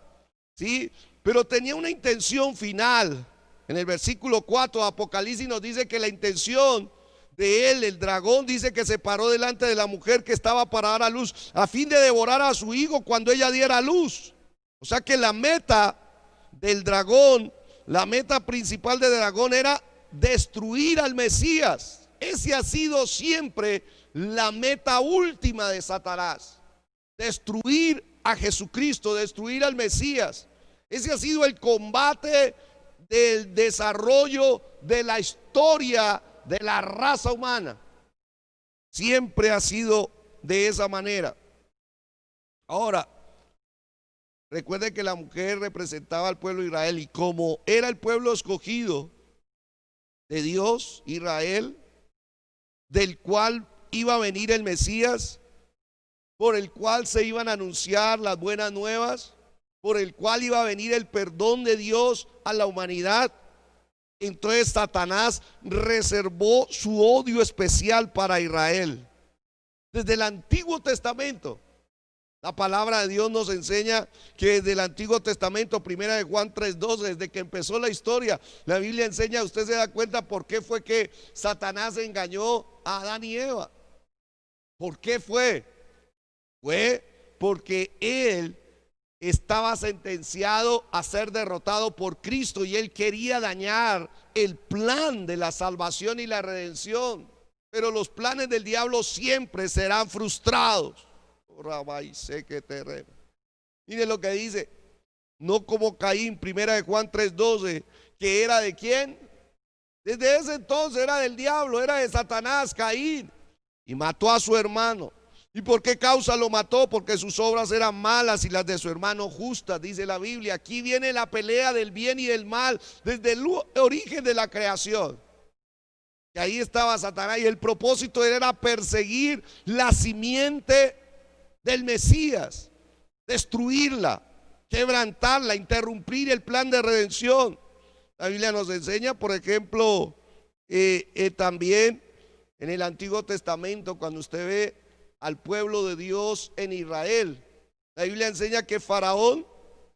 ¿sí? Pero tenía una intención final. En el versículo 4 de Apocalipsis nos dice que la intención de él, el dragón, dice que se paró delante de la mujer que estaba para dar a luz, a fin de devorar a su hijo cuando ella diera a luz. O sea que la meta del dragón, la meta principal del dragón, era destruir al Mesías. Ese ha sido siempre la meta última de Satanás: destruir a Jesucristo, destruir al Mesías. Ese ha sido el combate del desarrollo de la historia de la raza humana. Siempre ha sido de esa manera. Ahora, Recuerde que la mujer representaba al pueblo de Israel, y como era el pueblo escogido de Dios, Israel, del cual iba a venir el Mesías, por el cual se iban a anunciar las buenas nuevas, por el cual iba a venir el perdón de Dios a la humanidad, entonces Satanás reservó su odio especial para Israel. Desde el Antiguo Testamento, la palabra de Dios nos enseña que desde el Antiguo Testamento, primera de Juan 3:12, desde que empezó la historia, la Biblia enseña, usted se da cuenta por qué fue que Satanás engañó a Adán y Eva. ¿Por qué fue? Fue porque él estaba sentenciado a ser derrotado por Cristo y él quería dañar el plan de la salvación y la redención. Pero los planes del diablo siempre serán frustrados. Mire lo que dice, no como Caín, primera de Juan 3:12, que era de quién, desde ese entonces era del diablo, era de Satanás, Caín, y mató a su hermano. ¿Y por qué causa lo mató? Porque sus obras eran malas y las de su hermano justas, dice la Biblia. Aquí viene la pelea del bien y del mal desde el origen de la creación. Y ahí estaba Satanás, y el propósito era perseguir la simiente del Mesías, destruirla, quebrantarla, interrumpir el plan de redención. La Biblia nos enseña, por ejemplo, también en el Antiguo Testamento, cuando usted ve al pueblo de Dios en Israel, la Biblia enseña que Faraón,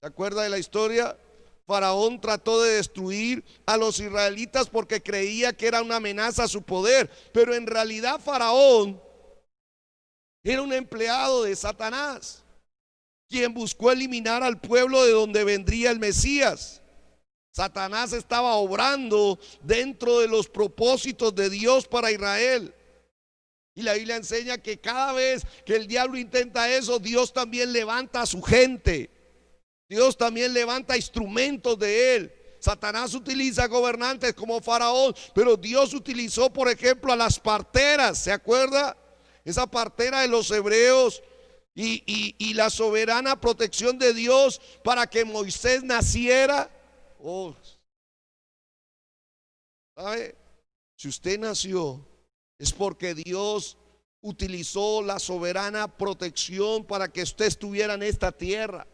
¿se acuerda de la historia? Faraón trató de destruir a los israelitas porque creía que era una amenaza a su poder, pero en realidad Faraón era un empleado de Satanás, quien buscó eliminar al pueblo de donde vendría el Mesías. Satanás estaba obrando dentro de los propósitos de Dios para Israel. Y la Biblia enseña que cada vez que el diablo intenta eso, Dios también levanta a su gente. Dios también levanta instrumentos de él. Satanás utiliza gobernantes como Faraón, pero Dios utilizó, por ejemplo, a las parteras. ¿Se acuerda? Esa partera de los hebreos y la soberana protección de Dios para que Moisés naciera. Oh, ¿sabe? Si usted nació, es porque Dios utilizó la soberana protección para que usted estuviera en esta tierra.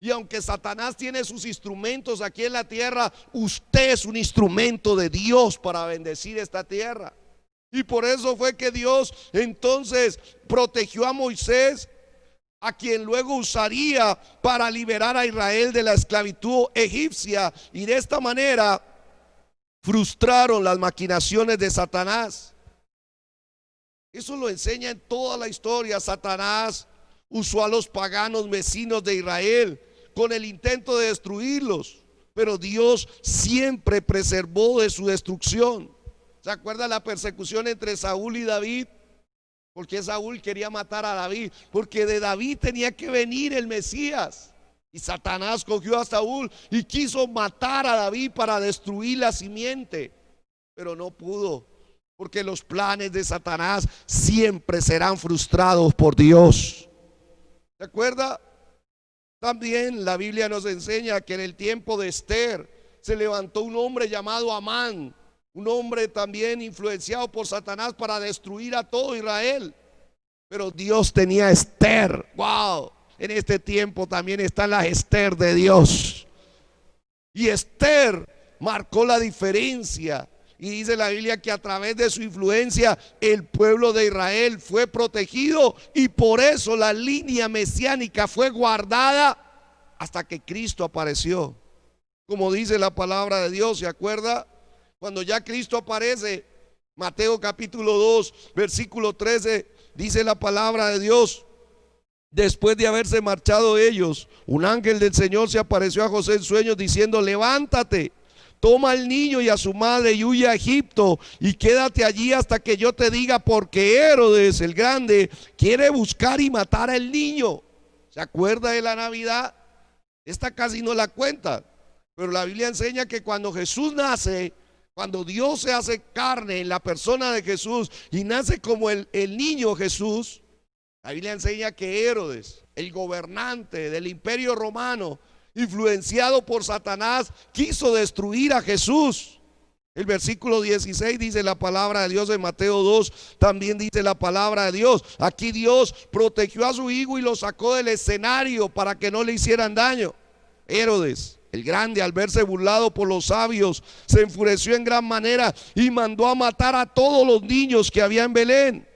Y aunque Satanás tiene sus instrumentos aquí en la tierra, usted es un instrumento de Dios para bendecir esta tierra. Y por eso fue que Dios entonces protegió a Moisés, a quien luego usaría para liberar a Israel de la esclavitud egipcia. Y de esta manera frustraron las maquinaciones de Satanás. Eso lo enseña en toda la historia. Satanás usó a los paganos vecinos de Israel con el intento de destruirlos, pero Dios siempre preservó de su destrucción. ¿Se acuerda la persecución entre Saúl y David? Porque Saúl quería matar a David, porque de David tenía que venir el Mesías. Y Satanás cogió a Saúl y quiso matar a David para destruir la simiente, pero no pudo, porque los planes de Satanás siempre serán frustrados por Dios. ¿Se acuerda? También la Biblia nos enseña que en el tiempo de Esther se levantó un hombre llamado Amán, un hombre también influenciado por Satanás para destruir a todo Israel. Pero Dios tenía a Esther. Wow, en este tiempo también están las Esther de Dios. Y Esther marcó la diferencia. Y dice la Biblia que a través de su influencia el pueblo de Israel fue protegido, y por eso la línea mesiánica fue guardada hasta que Cristo apareció. Como dice la palabra de Dios, ¿se acuerda? Cuando ya Cristo aparece, Mateo capítulo 2, versículo 13, dice la palabra de Dios: después de haberse marchado ellos, un ángel del Señor se apareció a José en sueños diciendo: levántate, toma al niño y a su madre y huye a Egipto y quédate allí hasta que yo te diga, porque Herodes el grande quiere buscar y matar al niño. ¿Se acuerda de la Navidad? Esta casi no la cuenta, pero la Biblia enseña que cuando Jesús nace, cuando Dios se hace carne en la persona de Jesús y nace como el niño Jesús, La Biblia enseña que Herodes, el gobernante del imperio romano, influenciado por Satanás, quiso destruir a Jesús. El versículo 16 dice la palabra de Dios. En Mateo 2 también dice la palabra de Dios. Aquí Dios protegió a su hijo y lo sacó del escenario para que no le hicieran daño. Herodes, el grande, al verse burlado por los sabios, se enfureció en gran manera y mandó a matar a todos los niños que había en Belén.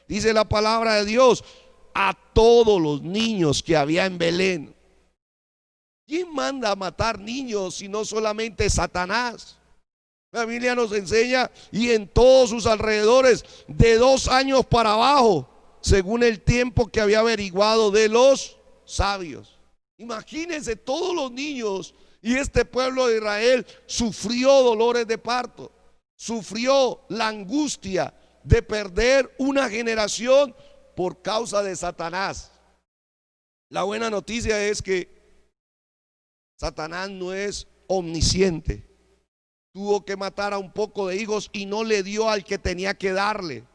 Dice la palabra de Dios, a todos los niños que había en Belén. ¿Quién manda a matar niños si no solamente Satanás? La Biblia nos enseña, y en todos sus alrededores, de 2 años para abajo, según el tiempo que había averiguado de los sabios. Imagínense, todos los niños, y este pueblo de Israel sufrió dolores de parto, sufrió la angustia de perder una generación por causa de Satanás. La buena noticia es que Satanás no es omnisciente. Tuvo que matar a un poco de hijos y no le dio al que tenía que darle.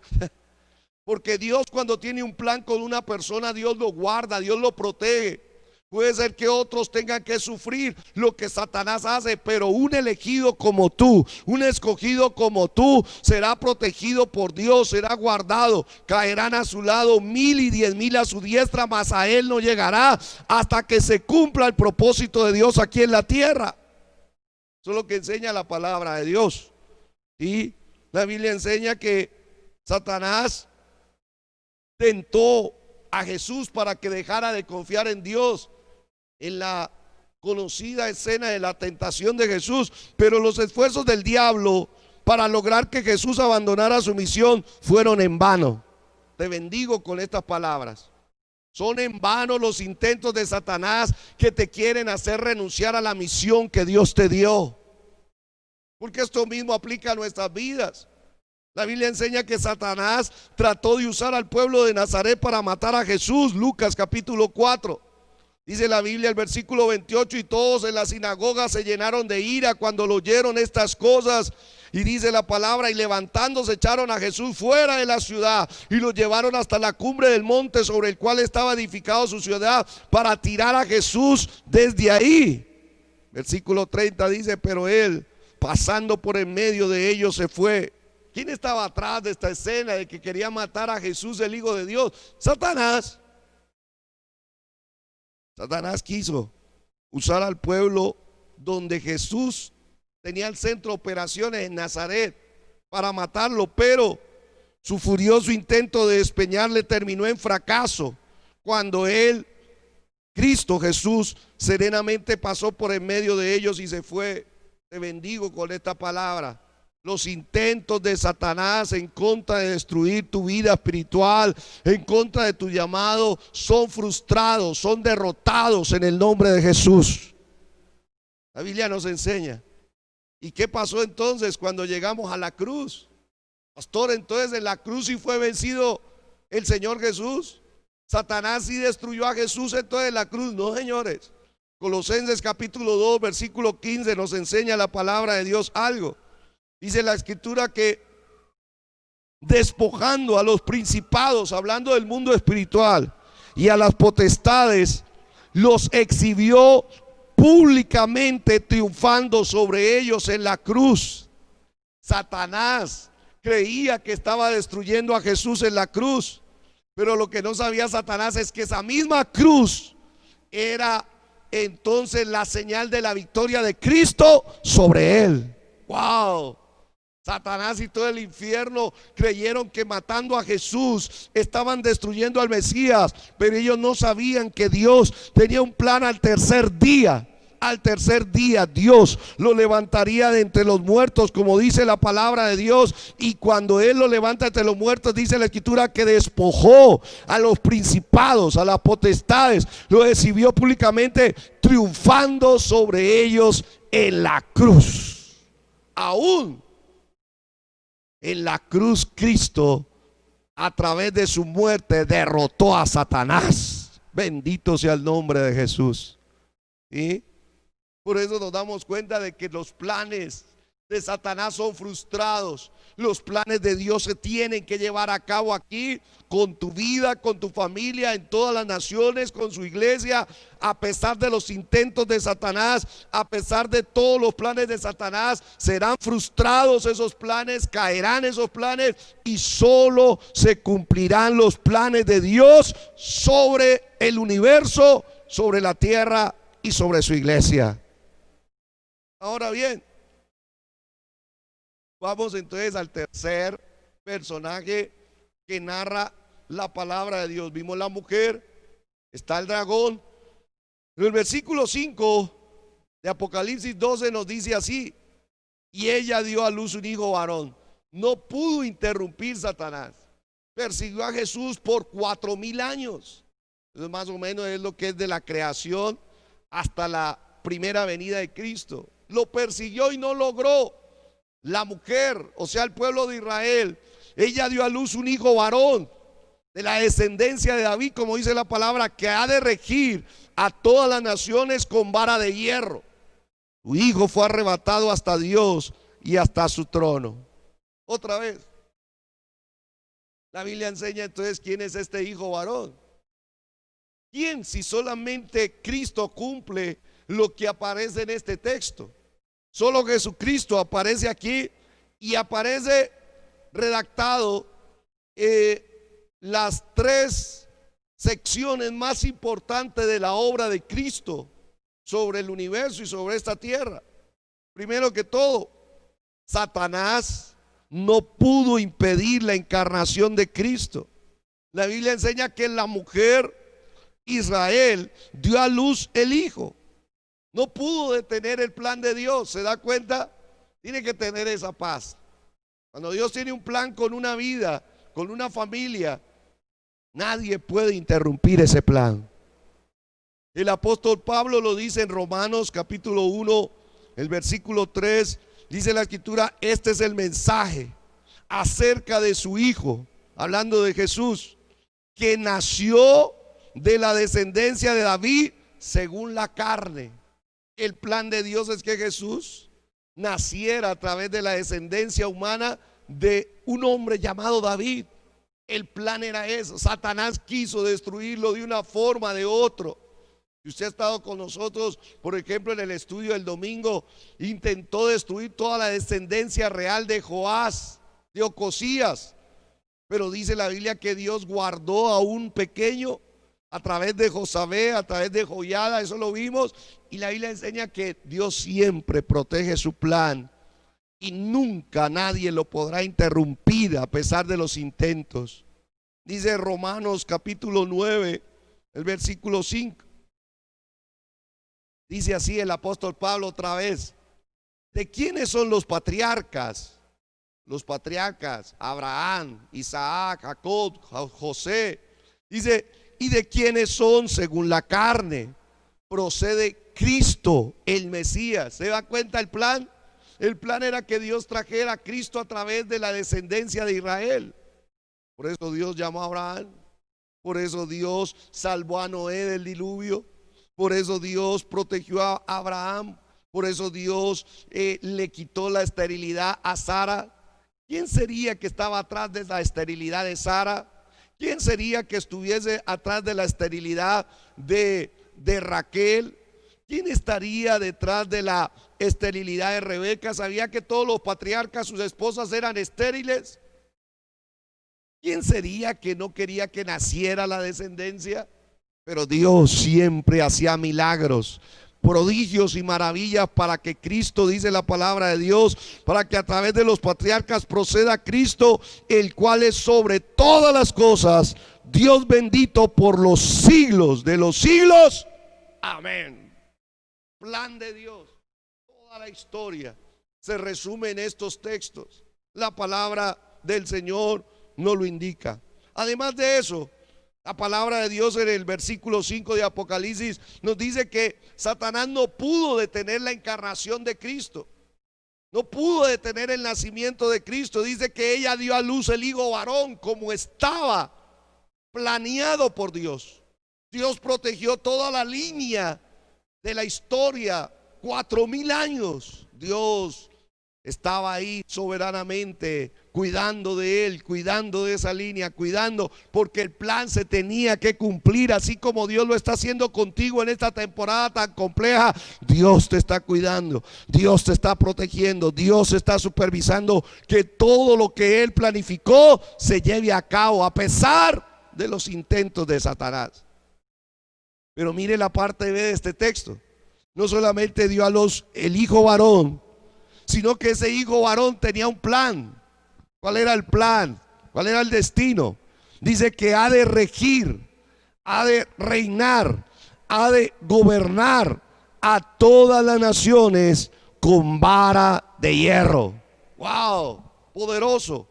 Porque Dios, cuando tiene un plan con una persona, Dios lo guarda, Dios lo protege. Puede ser que otros tengan que sufrir lo que Satanás hace, pero un elegido como tú, un escogido como tú, será protegido por Dios, será guardado. Caerán a su lado 1000 y 10,000 a su diestra, mas a él no llegará hasta que se cumpla el propósito de Dios aquí en la tierra. Eso es lo que enseña la palabra de Dios. Y la Biblia enseña que Satanás tentó a Jesús para que dejara de confiar en Dios, en la conocida escena de la tentación de Jesús. Pero los esfuerzos del diablo para lograr que Jesús abandonara su misión fueron en vano. Te bendigo con estas palabras. Son en vano los intentos de Satanás que te quieren hacer renunciar a la misión que Dios te dio. Porque esto mismo aplica a nuestras vidas. La Biblia enseña que Satanás trató de usar al pueblo de Nazaret para matar a Jesús. Lucas capítulo 4. Dice la Biblia, el versículo 28, y todos en la sinagoga se llenaron de ira cuando lo oyeron estas cosas. Y dice la palabra, y levantándose echaron a Jesús fuera de la ciudad y lo llevaron hasta la cumbre del monte sobre el cual estaba edificado su ciudad, para tirar a Jesús desde ahí. Versículo 30 dice, pero él, pasando por en medio de ellos, se fue. ¿Quién estaba atrás de esta escena de que quería matar a Jesús, el Hijo de Dios? Satanás. Satanás quiso usar al pueblo donde Jesús tenía el centro de operaciones en Nazaret para matarlo, pero su furioso intento de despeñarle terminó en fracaso cuando él, Cristo Jesús, serenamente pasó por en medio de ellos y se fue. Te bendigo con esta palabra. Los intentos de Satanás en contra de destruir tu vida espiritual, en contra de tu llamado, son frustrados, son derrotados en el nombre de Jesús. La Biblia nos enseña. ¿Y qué pasó entonces cuando llegamos a la cruz? Pastor, entonces en la cruz sí fue vencido el Señor Jesús. Satanás sí destruyó a Jesús entonces en la cruz. No, señores. Colosenses capítulo 2 versículo 15 nos enseña la palabra de Dios algo. Dice la escritura que despojando a los principados, hablando del mundo espiritual, y a las potestades, los exhibió públicamente, triunfando sobre ellos en la cruz. Satanás creía que estaba destruyendo a Jesús en la cruz, pero lo que no sabía Satanás es que esa misma cruz era entonces la señal de la victoria de Cristo sobre él. ¡Wow! Satanás y todo el infierno creyeron que matando a Jesús estaban destruyendo al Mesías, pero ellos no sabían que Dios tenía un plan al tercer día. Al tercer día Dios lo levantaría de entre los muertos, como dice la palabra de Dios. Y cuando Él lo levanta entre los muertos, dice la escritura que despojó a los principados, a las potestades, lo exhibió públicamente, triunfando sobre ellos en la cruz. Aún en la cruz, Cristo, a través de su muerte, derrotó a Satanás. Bendito sea el nombre de Jesús. ¿Sí? Por eso nos damos cuenta de que los planes de Satanás son frustrados. Los planes de Dios se tienen que llevar a cabo aquí, con tu vida, con tu familia, en todas las naciones, con su iglesia. A pesar de los intentos de Satanás, a pesar de todos los planes de Satanás, serán frustrados esos planes, caerán esos planes y solo se cumplirán los planes de Dios sobre el universo, sobre la tierra y sobre su iglesia. Ahora bien, vamos entonces al tercer personaje que narra la palabra de Dios. Vimos la mujer, está el dragón. En el versículo 5 de Apocalipsis 12 nos dice así: y ella dio a luz un hijo varón. No pudo interrumpir Satanás. Persiguió a Jesús por 4000 años. Eso más o menos es lo que es de la creación hasta la primera venida de Cristo. Lo persiguió y no logró. La mujer, o sea el pueblo de Israel, ella dio a luz un hijo varón de la descendencia de David, como dice la palabra, que ha de regir a todas las naciones con vara de hierro. Su hijo fue arrebatado hasta Dios y hasta su trono. Otra vez, la Biblia enseña entonces quién es este hijo varón. ¿Quién, si solamente Cristo cumple lo que aparece en este texto? Solo Jesucristo aparece aquí y aparece redactado las tres secciones más importantes de la obra de Cristo sobre el universo y sobre esta tierra. Primero que todo, Satanás no pudo impedir la encarnación de Cristo. La Biblia enseña que la mujer Israel dio a luz el hijo. No pudo detener el plan de Dios. ¿Se da cuenta? Tiene que tener esa paz. Cuando Dios tiene un plan con una vida, con una familia, nadie puede interrumpir ese plan. El apóstol Pablo lo dice en Romanos capítulo 1, el versículo 3, dice la escritura: este es el mensaje acerca de su hijo, hablando de Jesús, que nació de la descendencia de David según la carne. El plan de Dios es que Jesús naciera a través de la descendencia humana de un hombre llamado David. El plan era eso. Satanás quiso destruirlo de una forma o de otra. Si usted ha estado con nosotros, por ejemplo, en el estudio del domingo, intentó destruir toda la descendencia real de Joás, de Ocosías. Pero dice la Biblia que Dios guardó a un pequeño a través de Josabé, a través de Joiada. Eso lo vimos. Y la Biblia enseña que Dios siempre protege su plan y nunca nadie lo podrá interrumpir a pesar de los intentos. Dice Romanos capítulo 9, el versículo 5. Dice así el apóstol Pablo otra vez: ¿de quiénes son los patriarcas? Los patriarcas, Abraham, Isaac, Jacob, José. Dice: ¿y de quiénes son según la carne? Procede Cristo, el Mesías. ¿Se da cuenta el plan? El plan era que Dios trajera a Cristo a través de la descendencia de Israel. Por eso Dios llamó a Abraham. Por eso Dios salvó a Noé del diluvio. Por eso Dios protegió a Abraham. Por eso Dios le quitó la esterilidad a Sara. ¿Quién sería que estaba atrás de la esterilidad de Sara? ¿Quién sería que estuviese atrás de la esterilidad de Raquel? ¿Quién estaría detrás de la esterilidad de Rebeca? ¿Sabía que todos los patriarcas, sus esposas, eran estériles? ¿Quién sería que no quería que naciera la descendencia? Pero Dios siempre hacía milagros, prodigios y maravillas para que Cristo, dice la palabra de Dios, para que a través de los patriarcas proceda Cristo, el cual es sobre todas las cosas, Dios bendito por los siglos de los siglos. Amén. Plan de Dios, toda la historia se resume en estos textos. La palabra del Señor nos lo indica. Además de eso, la palabra de Dios en el versículo 5 de Apocalipsis nos dice que Satanás no pudo detener la encarnación de Cristo. No pudo detener el nacimiento de Cristo. Dice que ella dio a luz el hijo varón como estaba planeado por Dios. Dios protegió toda la línea de la historia, 4000 años. Dios estaba ahí soberanamente cuidando de él, cuidando de esa línea, cuidando, porque el plan se tenía que cumplir, así como Dios lo está haciendo contigo en esta temporada tan compleja. Dios te está cuidando, Dios te está protegiendo, Dios está supervisando que todo lo que él planificó se lleve a cabo, a pesar de los intentos de Satanás. Pero mire la parte B de este texto. No solamente dio a luz el hijo varón, sino que ese hijo varón tenía un plan. ¿Cuál era el plan? ¿Cuál era el destino? Dice que ha de regir, ha de reinar, ha de gobernar a todas las naciones con vara de hierro. ¡Wow! Poderoso.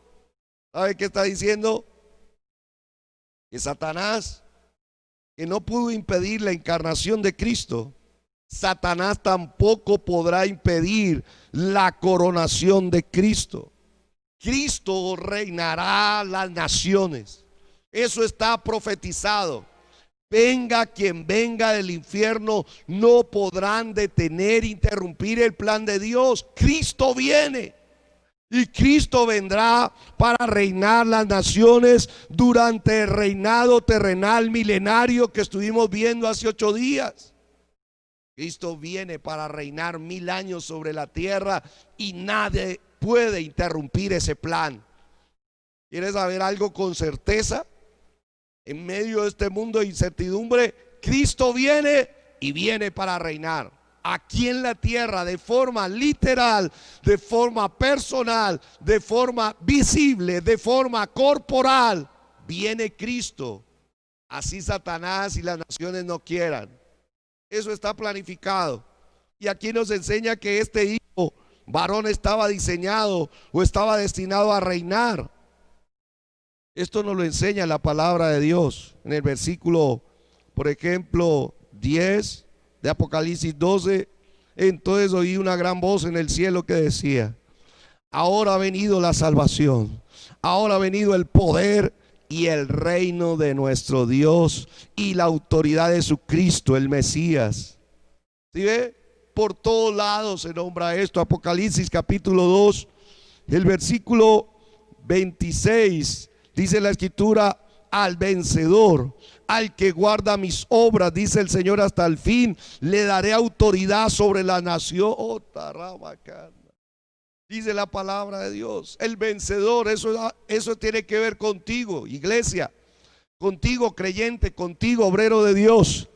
¿Sabe qué está diciendo? Que Satanás, que no pudo impedir la encarnación de Cristo, Satanás tampoco podrá impedir la coronación de Cristo. Cristo reinará las naciones. Eso está profetizado. Venga quien venga del infierno, no podrán detener, interrumpir el plan de Dios. Cristo viene. Y Cristo vendrá para reinar las naciones durante el reinado terrenal milenario que estuvimos viendo hace 8 días. Cristo viene para reinar 1000 años sobre la tierra y nadie puede interrumpir ese plan. ¿Quieres saber algo con certeza? En medio de este mundo de incertidumbre, Cristo viene y viene para reinar aquí en la tierra de forma literal, de forma personal, de forma visible, de forma corporal. Viene Cristo, así Satanás y las naciones no quieran. Eso está planificado. Y aquí nos enseña que este hijo varón estaba diseñado o estaba destinado a reinar. Esto nos lo enseña la palabra de Dios en el versículo, por ejemplo, 10 de Apocalipsis 12. Entonces oí una gran voz en el cielo que decía: ahora ha venido la salvación, ahora ha venido el poder y el reino de nuestro Dios y la autoridad de su Cristo, el Mesías. ¿Sí ve? Por todos lados se nombra esto. Apocalipsis capítulo 2, el versículo 26, dice la escritura: al vencedor, al que guarda mis obras, dice el Señor, hasta el fin, le daré autoridad sobre la nación. Oh, dice la palabra de Dios. El vencedor, eso tiene que ver contigo, iglesia, contigo creyente, contigo obrero de Dios.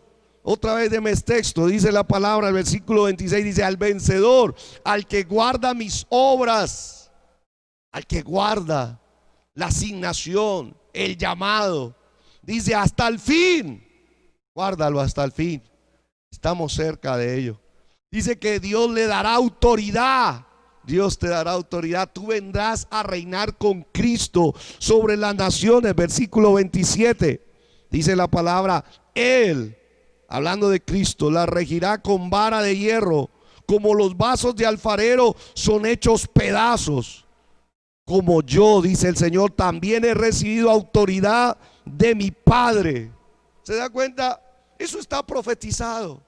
Otra vez deme este texto, dice la palabra, el versículo 26 dice: al vencedor, al que guarda mis obras, al que guarda la asignación, el llamado, dice hasta el fin. Guárdalo hasta el fin. Estamos cerca de ello. Dice que Dios le dará autoridad. Dios te dará autoridad. Tú vendrás a reinar con Cristo sobre las naciones. Versículo 27. Dice la palabra: Él, hablando de Cristo, la regirá con vara de hierro, como los vasos de alfarero son hechos pedazos. Como yo, dice el Señor, también he recibido autoridad de mi Padre. ¿Se da cuenta? Eso está profetizado.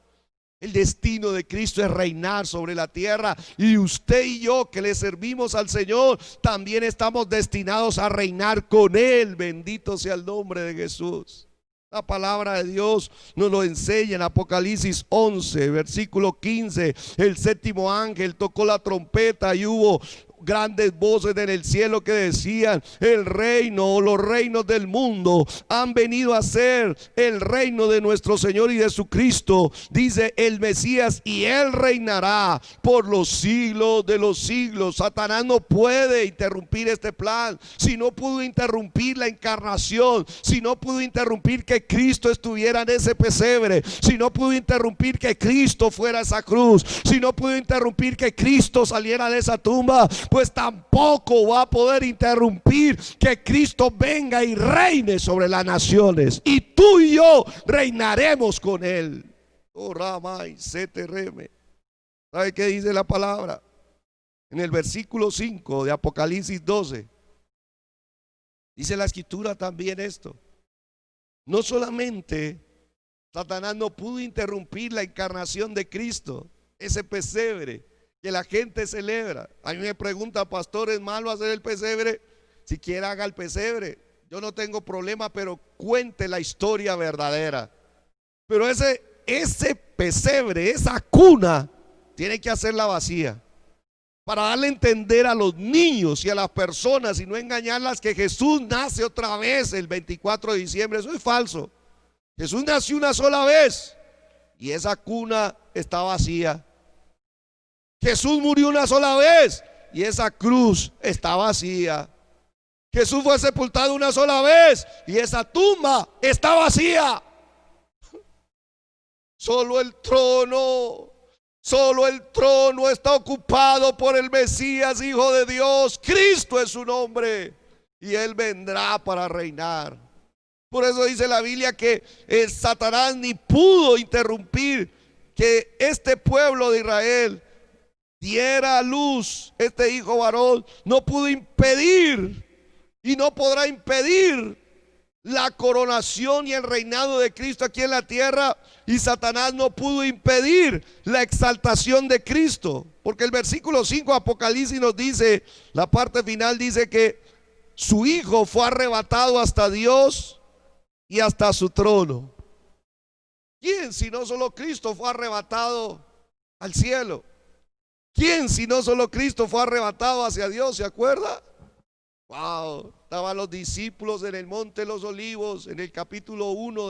El destino de Cristo es reinar sobre la tierra, y usted y yo que le servimos al Señor también estamos destinados a reinar con Él. Bendito sea el nombre de Jesús. La palabra de Dios nos lo enseña en Apocalipsis 11, versículo 15. El séptimo ángel tocó la trompeta y hubo grandes voces en el cielo que decían: el reino o los reinos del mundo han venido a ser el reino de nuestro Señor y de su Cristo, dice el Mesías, y Él reinará por los siglos de los siglos. Satanás no puede interrumpir este plan. Si no pudo interrumpir la encarnación, si no pudo interrumpir que Cristo estuviera en ese pesebre, si no pudo interrumpir que Cristo fuera a esa cruz, si no pudo interrumpir que Cristo saliera de esa tumba, pues tampoco va a poder interrumpir que Cristo venga y reine sobre las naciones, y tú y yo reinaremos con Él. Oh, Ramay, Setereme. ¿Sabe qué dice la palabra? En el versículo 5 de Apocalipsis 12 dice la escritura también esto: no solamente Satanás no pudo interrumpir la encarnación de Cristo, ese pesebre que que la gente celebra. A mí me pregunta, pastor, ¿es malo hacer el pesebre? Si quiere haga el pesebre, yo no tengo problema, pero cuente la historia verdadera. Pero ese pesebre, esa cuna, tiene que hacerla vacía, para darle a entender a los niños y a las personas y no engañarlas que Jesús nace otra vez el 24 de diciembre. Eso es falso. Jesús nació una sola vez y esa cuna está vacía. Jesús murió una sola vez y esa cruz está vacía. Jesús fue sepultado una sola vez y esa tumba está vacía. Solo el trono está ocupado por el Mesías, Hijo de Dios. Cristo es su nombre y Él vendrá para reinar. Por eso dice la Biblia que Satanás ni pudo interrumpir que este pueblo de Israel diera a luz este hijo varón. No pudo impedir y no podrá impedir la coronación y el reinado de Cristo aquí en la tierra. Y Satanás no pudo impedir la exaltación de Cristo, porque el versículo 5 de Apocalipsis nos dice, la parte final dice que su hijo fue arrebatado hasta Dios y hasta su trono. ¿Quién si no solo Cristo fue arrebatado al cielo? ¿Quién si no solo Cristo fue arrebatado hacia Dios? ¿Se acuerda? Wow, estaban los discípulos en el monte de los olivos, en el capítulo 1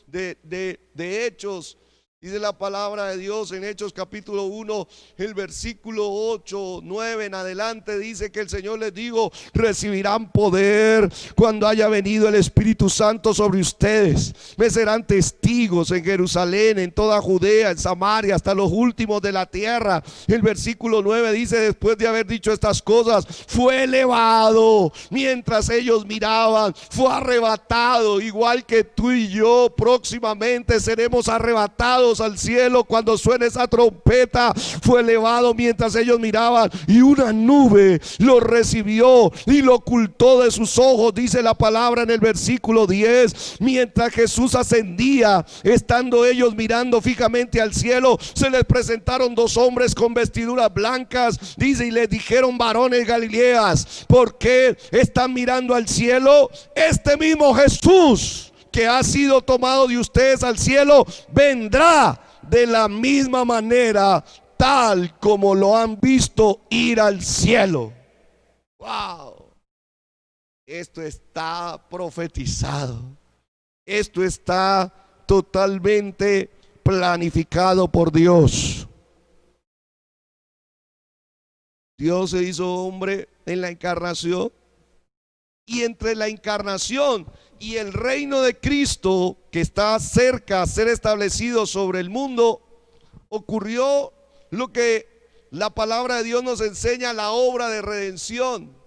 de Hechos. Dice la palabra de Dios en Hechos capítulo 1, el versículo 8, 9 en adelante, dice que el Señor les dijo: recibirán poder cuando haya venido el Espíritu Santo sobre ustedes. Me serán testigos en Jerusalén, en toda Judea, en Samaria, hasta los últimos de la tierra. El versículo 9 dice: después de haber dicho estas cosas, fue elevado. Mientras ellos miraban, fue arrebatado. Igual que tú y yo próximamente seremos arrebatados al cielo cuando suene esa trompeta. Fue elevado mientras ellos miraban y una nube lo recibió y lo ocultó de sus ojos. Dice la palabra en el versículo 10: mientras Jesús ascendía, estando ellos mirando fijamente al cielo, se les presentaron dos hombres con vestiduras blancas. Dice: y les dijeron: varones Galileas, ¿por qué están mirando al cielo? Este mismo Jesús que ha sido tomado de ustedes al cielo vendrá de la misma manera, tal como lo han visto ir al cielo. Wow, esto está profetizado, esto está totalmente planificado por Dios. Dios se hizo hombre en la encarnación, y entre la encarnación y el reino de Cristo, que está cerca a ser establecido sobre el mundo, ocurrió lo que la palabra de Dios nos enseña: la obra de redención.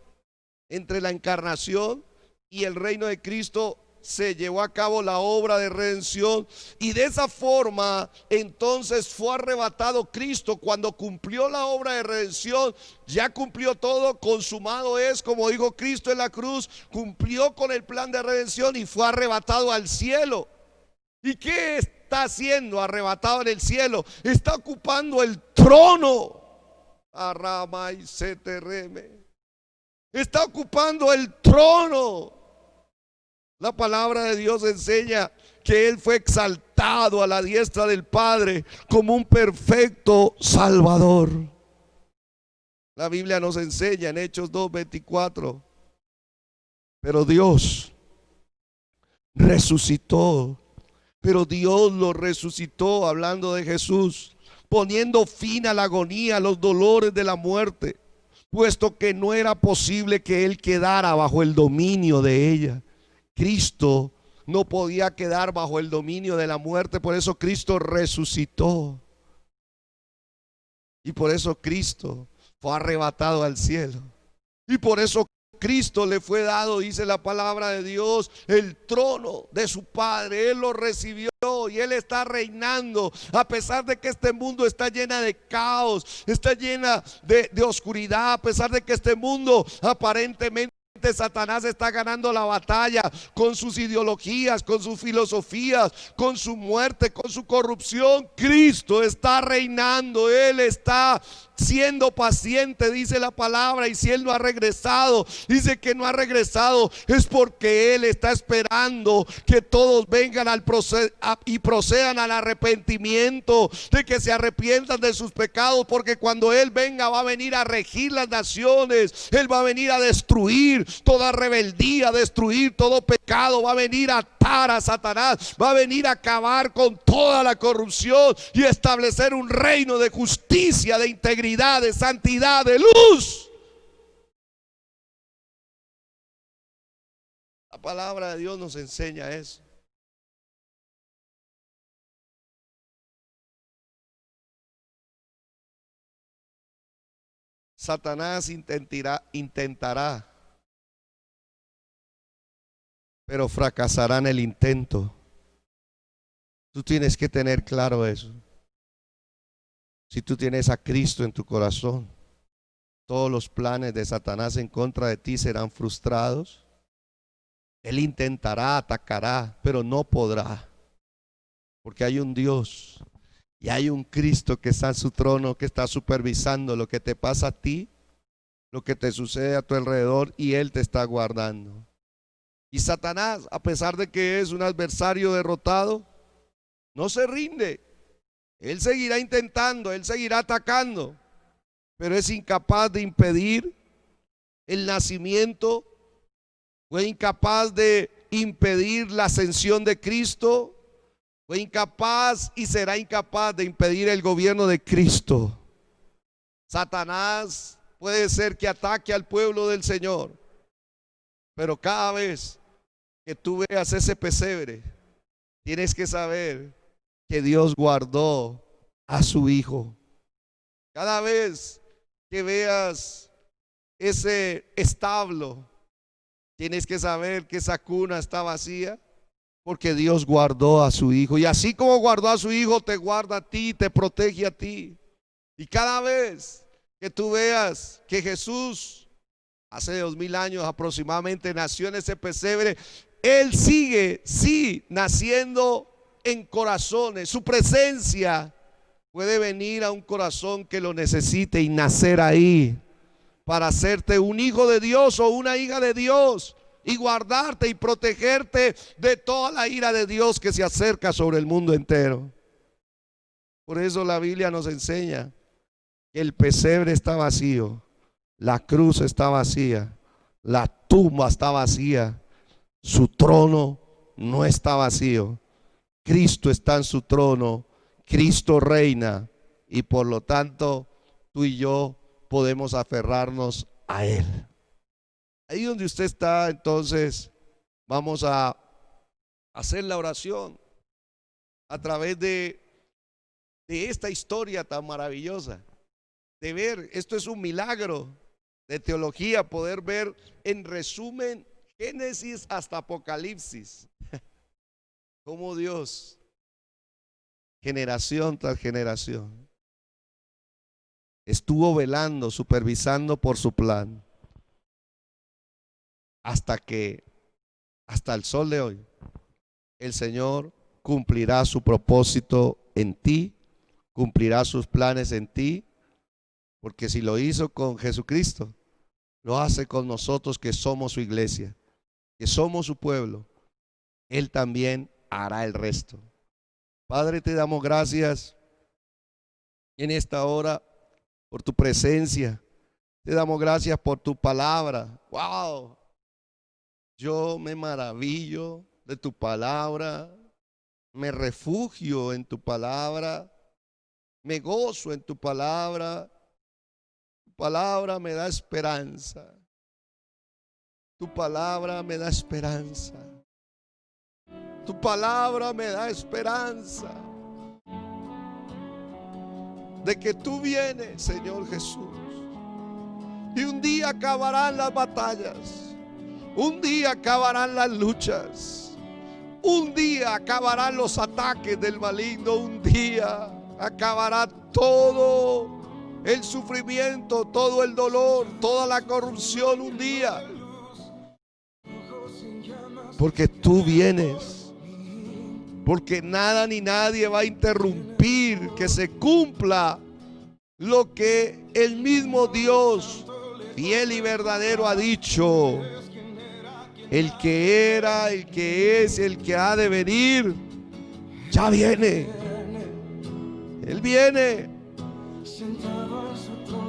Entre la encarnación y el reino de Cristo se llevó a cabo la obra de redención, y de esa forma entonces fue arrebatado Cristo. Cuando cumplió la obra de redención, ya cumplió todo, consumado es, como dijo Cristo en la cruz, cumplió con el plan de redención y fue arrebatado al cielo. ¿Y qué está haciendo arrebatado en el cielo? Está ocupando el trono. Arrama y se terreme. Está ocupando el trono. La palabra de Dios enseña que Él fue exaltado a la diestra del Padre como un perfecto Salvador. La Biblia nos enseña en Hechos 2:24, pero Dios resucitó, pero Dios lo resucitó, hablando de Jesús, poniendo fin a la agonía, a los dolores de la muerte, puesto que no era posible que Él quedara bajo el dominio de ella. Cristo no podía quedar bajo el dominio de la muerte, por eso Cristo resucitó. Y por eso Cristo fue arrebatado al cielo. Y por eso Cristo le fue dado, dice la palabra de Dios, el trono de su Padre. Él lo recibió y Él está reinando, a pesar de que este mundo está llena de caos, está llena de oscuridad, a pesar de que este mundo aparentemente Satanás está ganando la batalla con sus ideologías, con sus filosofías, con su muerte, con su corrupción. Cristo está reinando, Él está siendo paciente, dice la palabra. Y si Él no ha regresado, dice que no ha regresado, es porque Él está esperando que todos vengan y procedan al arrepentimiento, de que se arrepientan de sus pecados, porque cuando Él venga va a venir a regir las naciones. Él va a venir a destruir toda rebeldía, destruir todo pecado, va a venir a atar a Satanás, va a venir a acabar con toda la corrupción y establecer un reino de justicia, de integridad, de santidad, de luz. La palabra de Dios nos enseña eso. Satanás intentará, pero fracasará en el intento. Tú tienes que tener claro eso. Si tú tienes a Cristo en tu corazón, todos los planes de Satanás en contra de ti serán frustrados. Él intentará, atacará, pero no podrá, porque hay un Dios y hay un Cristo que está en su trono, que está supervisando lo que te pasa a ti, lo que te sucede a tu alrededor, y Él te está guardando. Y Satanás, a pesar de que es un adversario derrotado, no se rinde. Él seguirá intentando, Él seguirá atacando, pero es incapaz de impedir el nacimiento, fue incapaz de impedir la ascensión de Cristo, fue incapaz y será incapaz de impedir el gobierno de Cristo. Satanás puede ser que ataque al pueblo del Señor, pero cada vez que tú veas ese pesebre, tienes que saber que Dios guardó a su Hijo. Cada vez que veas ese establo, tienes que saber que esa cuna está vacía, porque Dios guardó a su Hijo. Y así como guardó a su Hijo, te guarda a ti, te protege a ti. Y cada vez que tú veas que Jesús hace 2000 años aproximadamente nació en ese pesebre, Él sigue, sí, naciendo en corazones. Su presencia puede venir a un corazón que lo necesite y nacer ahí para hacerte un hijo de Dios o una hija de Dios, y guardarte y protegerte de toda la ira de Dios que se acerca sobre el mundo entero. Por eso la Biblia nos enseña que el pesebre está vacío, la cruz está vacía, la tumba está vacía, su trono no está vacío. Cristo está en su trono, Cristo reina, y por lo tanto tú y yo podemos aferrarnos a Él. Ahí donde usted está, entonces vamos a hacer la oración a través de esta historia tan maravillosa, de ver, esto es un milagro de teología, poder ver en resumen Génesis hasta Apocalipsis, cómo Dios, generación tras generación, estuvo velando, supervisando por su plan, hasta el sol de hoy, el Señor cumplirá su propósito en ti, cumplirá sus planes en ti, porque si lo hizo con Jesucristo, lo hace con nosotros que somos su iglesia, que somos su pueblo. Él también hará el resto. Padre, te damos gracias en esta hora por tu presencia. Te damos gracias por tu palabra. Wow. Yo me maravillo de tu palabra, me refugio en tu palabra, me gozo en tu palabra. Tu palabra me da esperanza. Tu palabra me da esperanza. Tu palabra me da esperanza de que tú vienes, Señor Jesús, y un día acabarán las batallas. Un día acabarán las luchas. Un día acabarán los ataques del maligno. Un día acabará todo el sufrimiento, todo el dolor, toda la corrupción. Un día porque tú vienes, porque nada ni nadie va a interrumpir que se cumpla lo que el mismo Dios fiel y verdadero ha dicho. El que era, el que es, el que ha de venir, ya viene. Él viene.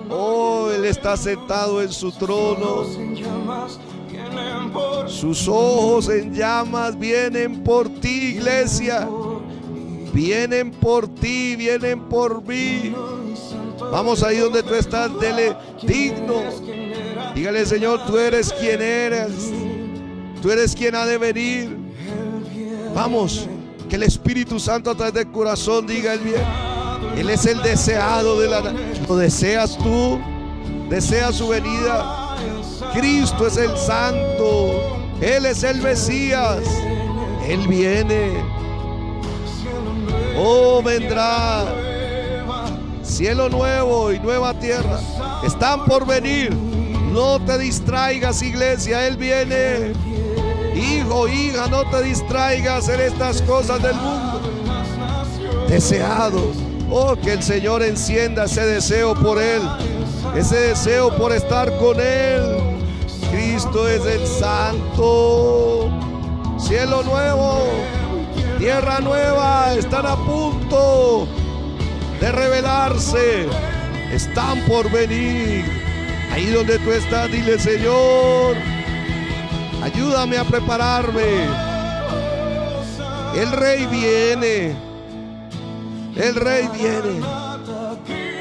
Oh, Él está sentado en su trono. Sus ojos en llamas vienen por ti, iglesia. Vienen por ti, vienen por mí. Vamos ahí donde tú estás, dele digno. Dígale, Señor, tú eres quien eres. Tú eres quien ha de venir. Vamos, que el Espíritu Santo a través del corazón diga el bien. Él es el deseado de la... ¿Lo deseas tú? ¿Deseas su venida? Cristo es el Santo. Él es el Mesías. Él viene. Oh, vendrá. Cielo nuevo y nueva tierra están por venir. No te distraigas, iglesia. Él viene. Hijo, hija, no te distraigas en estas cosas del mundo. Deseado. Oh, que el Señor encienda ese deseo por Él, ese deseo por estar con Él. Cristo es el Santo. Cielo nuevo, tierra nueva, están a punto de revelarse, están por venir. Ahí donde tú estás, dile, Señor, ayúdame a prepararme. El Rey viene. El Rey viene.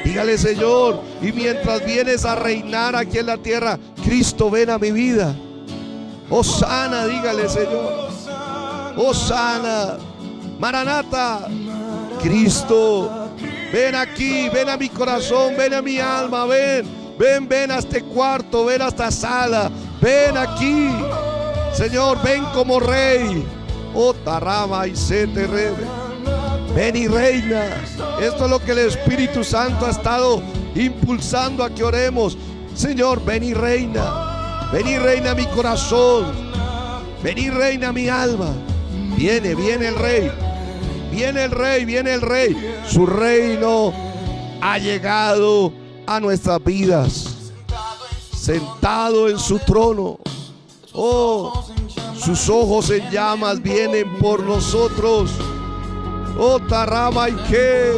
Dígale, Señor, y mientras vienes a reinar aquí en la tierra, Cristo, ven a mi vida. Hosana, dígale, Señor. Hosana. Maranata. Cristo, ven aquí, ven a mi corazón, ven a mi alma, ven. Ven a este cuarto, ven a esta sala. Ven aquí. Señor, ven como Rey. Oh, tarama y se te rebe. Ven y reina. Esto es lo que el Espíritu Santo ha estado impulsando a que oremos. Señor, ven y reina. Ven y reina mi corazón. Ven y reina mi alma. Viene el Rey. Viene el Rey, viene el Rey. Su reino ha llegado a nuestras vidas. Sentado en su trono. Oh, sus ojos en llamas vienen por nosotros. Oh, tarama y que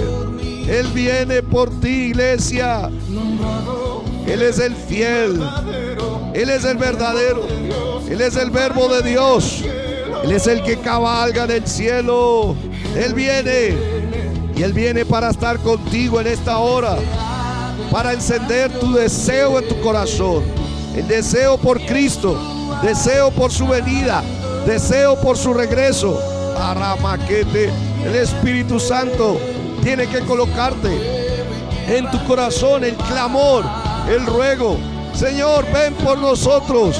Él viene por ti, iglesia. Él es el fiel. Él es el verdadero. Él es el verbo de Dios. Él es el que cabalga en el cielo. Él viene. Y Él viene para estar contigo en esta hora, para encender tu deseo en tu corazón. El deseo por Cristo, deseo por su venida, deseo por su regreso. Aramaquete. El Espíritu Santo tiene que colocarte en tu corazón el clamor, el ruego. Señor, ven por nosotros.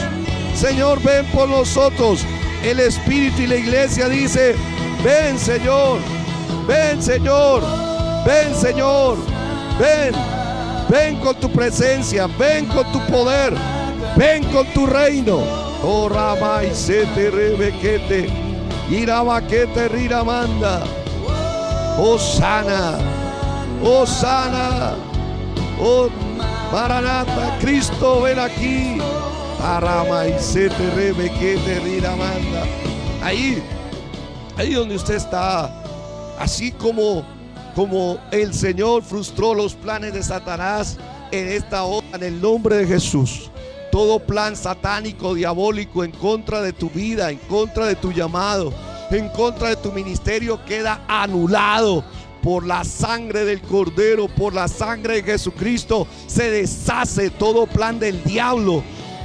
Señor, ven por nosotros. El Espíritu y la iglesia dice, ven, Señor. Ven, Señor. Ven, Señor. Ven. Ven con tu presencia. Ven con tu poder. Ven con tu reino. Oh, Rama y Sete Rebequete. Irabaquete Riramanda. Hosana. Hosana. Oh, Maranata. Cristo, ven aquí. Arama y Sete Rebequete Riramanda. Ahí donde usted está. Así como el Señor frustró los planes de Satanás en esta hora, en el nombre de Jesús. Todo plan satánico, diabólico en contra de tu vida, en contra de tu llamado, en contra de tu ministerio queda anulado por la sangre del Cordero, por la sangre de Jesucristo. Se deshace todo plan del diablo